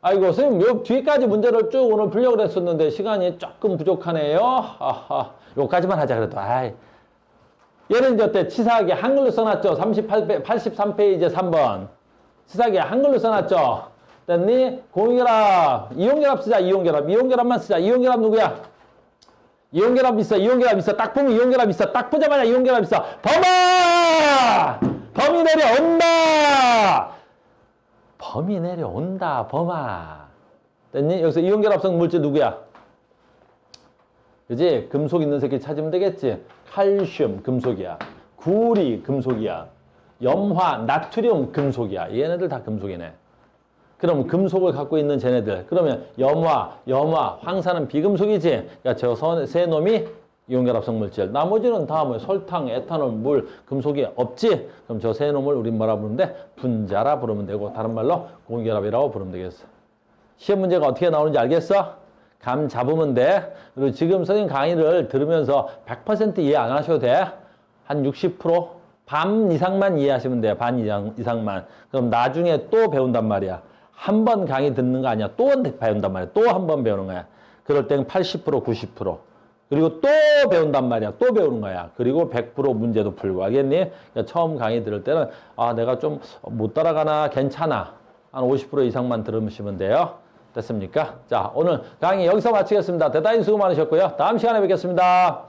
S1: 아이고, 선생님, 요 뒤까지 문제를 쭉 오늘 풀려고 그랬었는데 시간이 조금 부족하네요. 아하, 요까지만 하자 그래도. 아이. 얘는 이제 어때? 치사하게 한글로 써놨죠? 83페이지 3번. 치사하게 한글로 써놨죠? 됐니? 공유결합, 이온결합 쓰자, 이온결합. 이온결합만 쓰자. 이온결합 누구야? 이온결합 있어, 이온결합 있어. 딱 보면 이온결합 있어. 딱 보자마자 이온결합 있어. 범아! 범이 내려온다! 범이 내려온다, 범아. 됐니? 여기서 이온결합성 물질 누구야? 그지? 금속 있는 새끼 찾으면 되겠지? 칼슘, 금속이야. 구리, 금속이야. 염화, 나트륨, 금속이야. 얘네들 다 금속이네. 그럼 금속을 갖고 있는 쟤네들. 그러면 염화, 황산은 비금속이지? 그러니까 저 세 놈이 이온결합성 물질. 나머지는 다 뭐 설탕, 에탄올, 물, 금속이 없지? 그럼 저 세 놈을 우린 뭐라 부르는데? 분자라 부르면 되고, 다른 말로 공결합이라고 부르면 되겠어. 시험 문제가 어떻게 나오는지 알겠어? 감 잡으면 돼. 그리고 지금 선생님 강의를 들으면서 100% 이해 안 하셔도 돼. 한 60%? 반 이상만 이해하시면 돼요. 반 이상만. 그럼 나중에 또 배운단 말이야. 한 번 강의 듣는 거 아니야. 또 배운단 말이야. 또 한 번 배우는 거야. 그럴 땐 80%, 90%. 그리고 또 배운단 말이야. 또 배우는 거야. 그리고 100% 문제도 풀고. 알겠니? 그러니까 처음 강의 들을 때는 아, 내가 좀 못 따라가나 괜찮아. 한 50% 이상만 들으시면 돼요. 됐습니까? 자, 오늘 강의 여기서 마치겠습니다. 대단히 수고 많으셨고요. 다음 시간에 뵙겠습니다.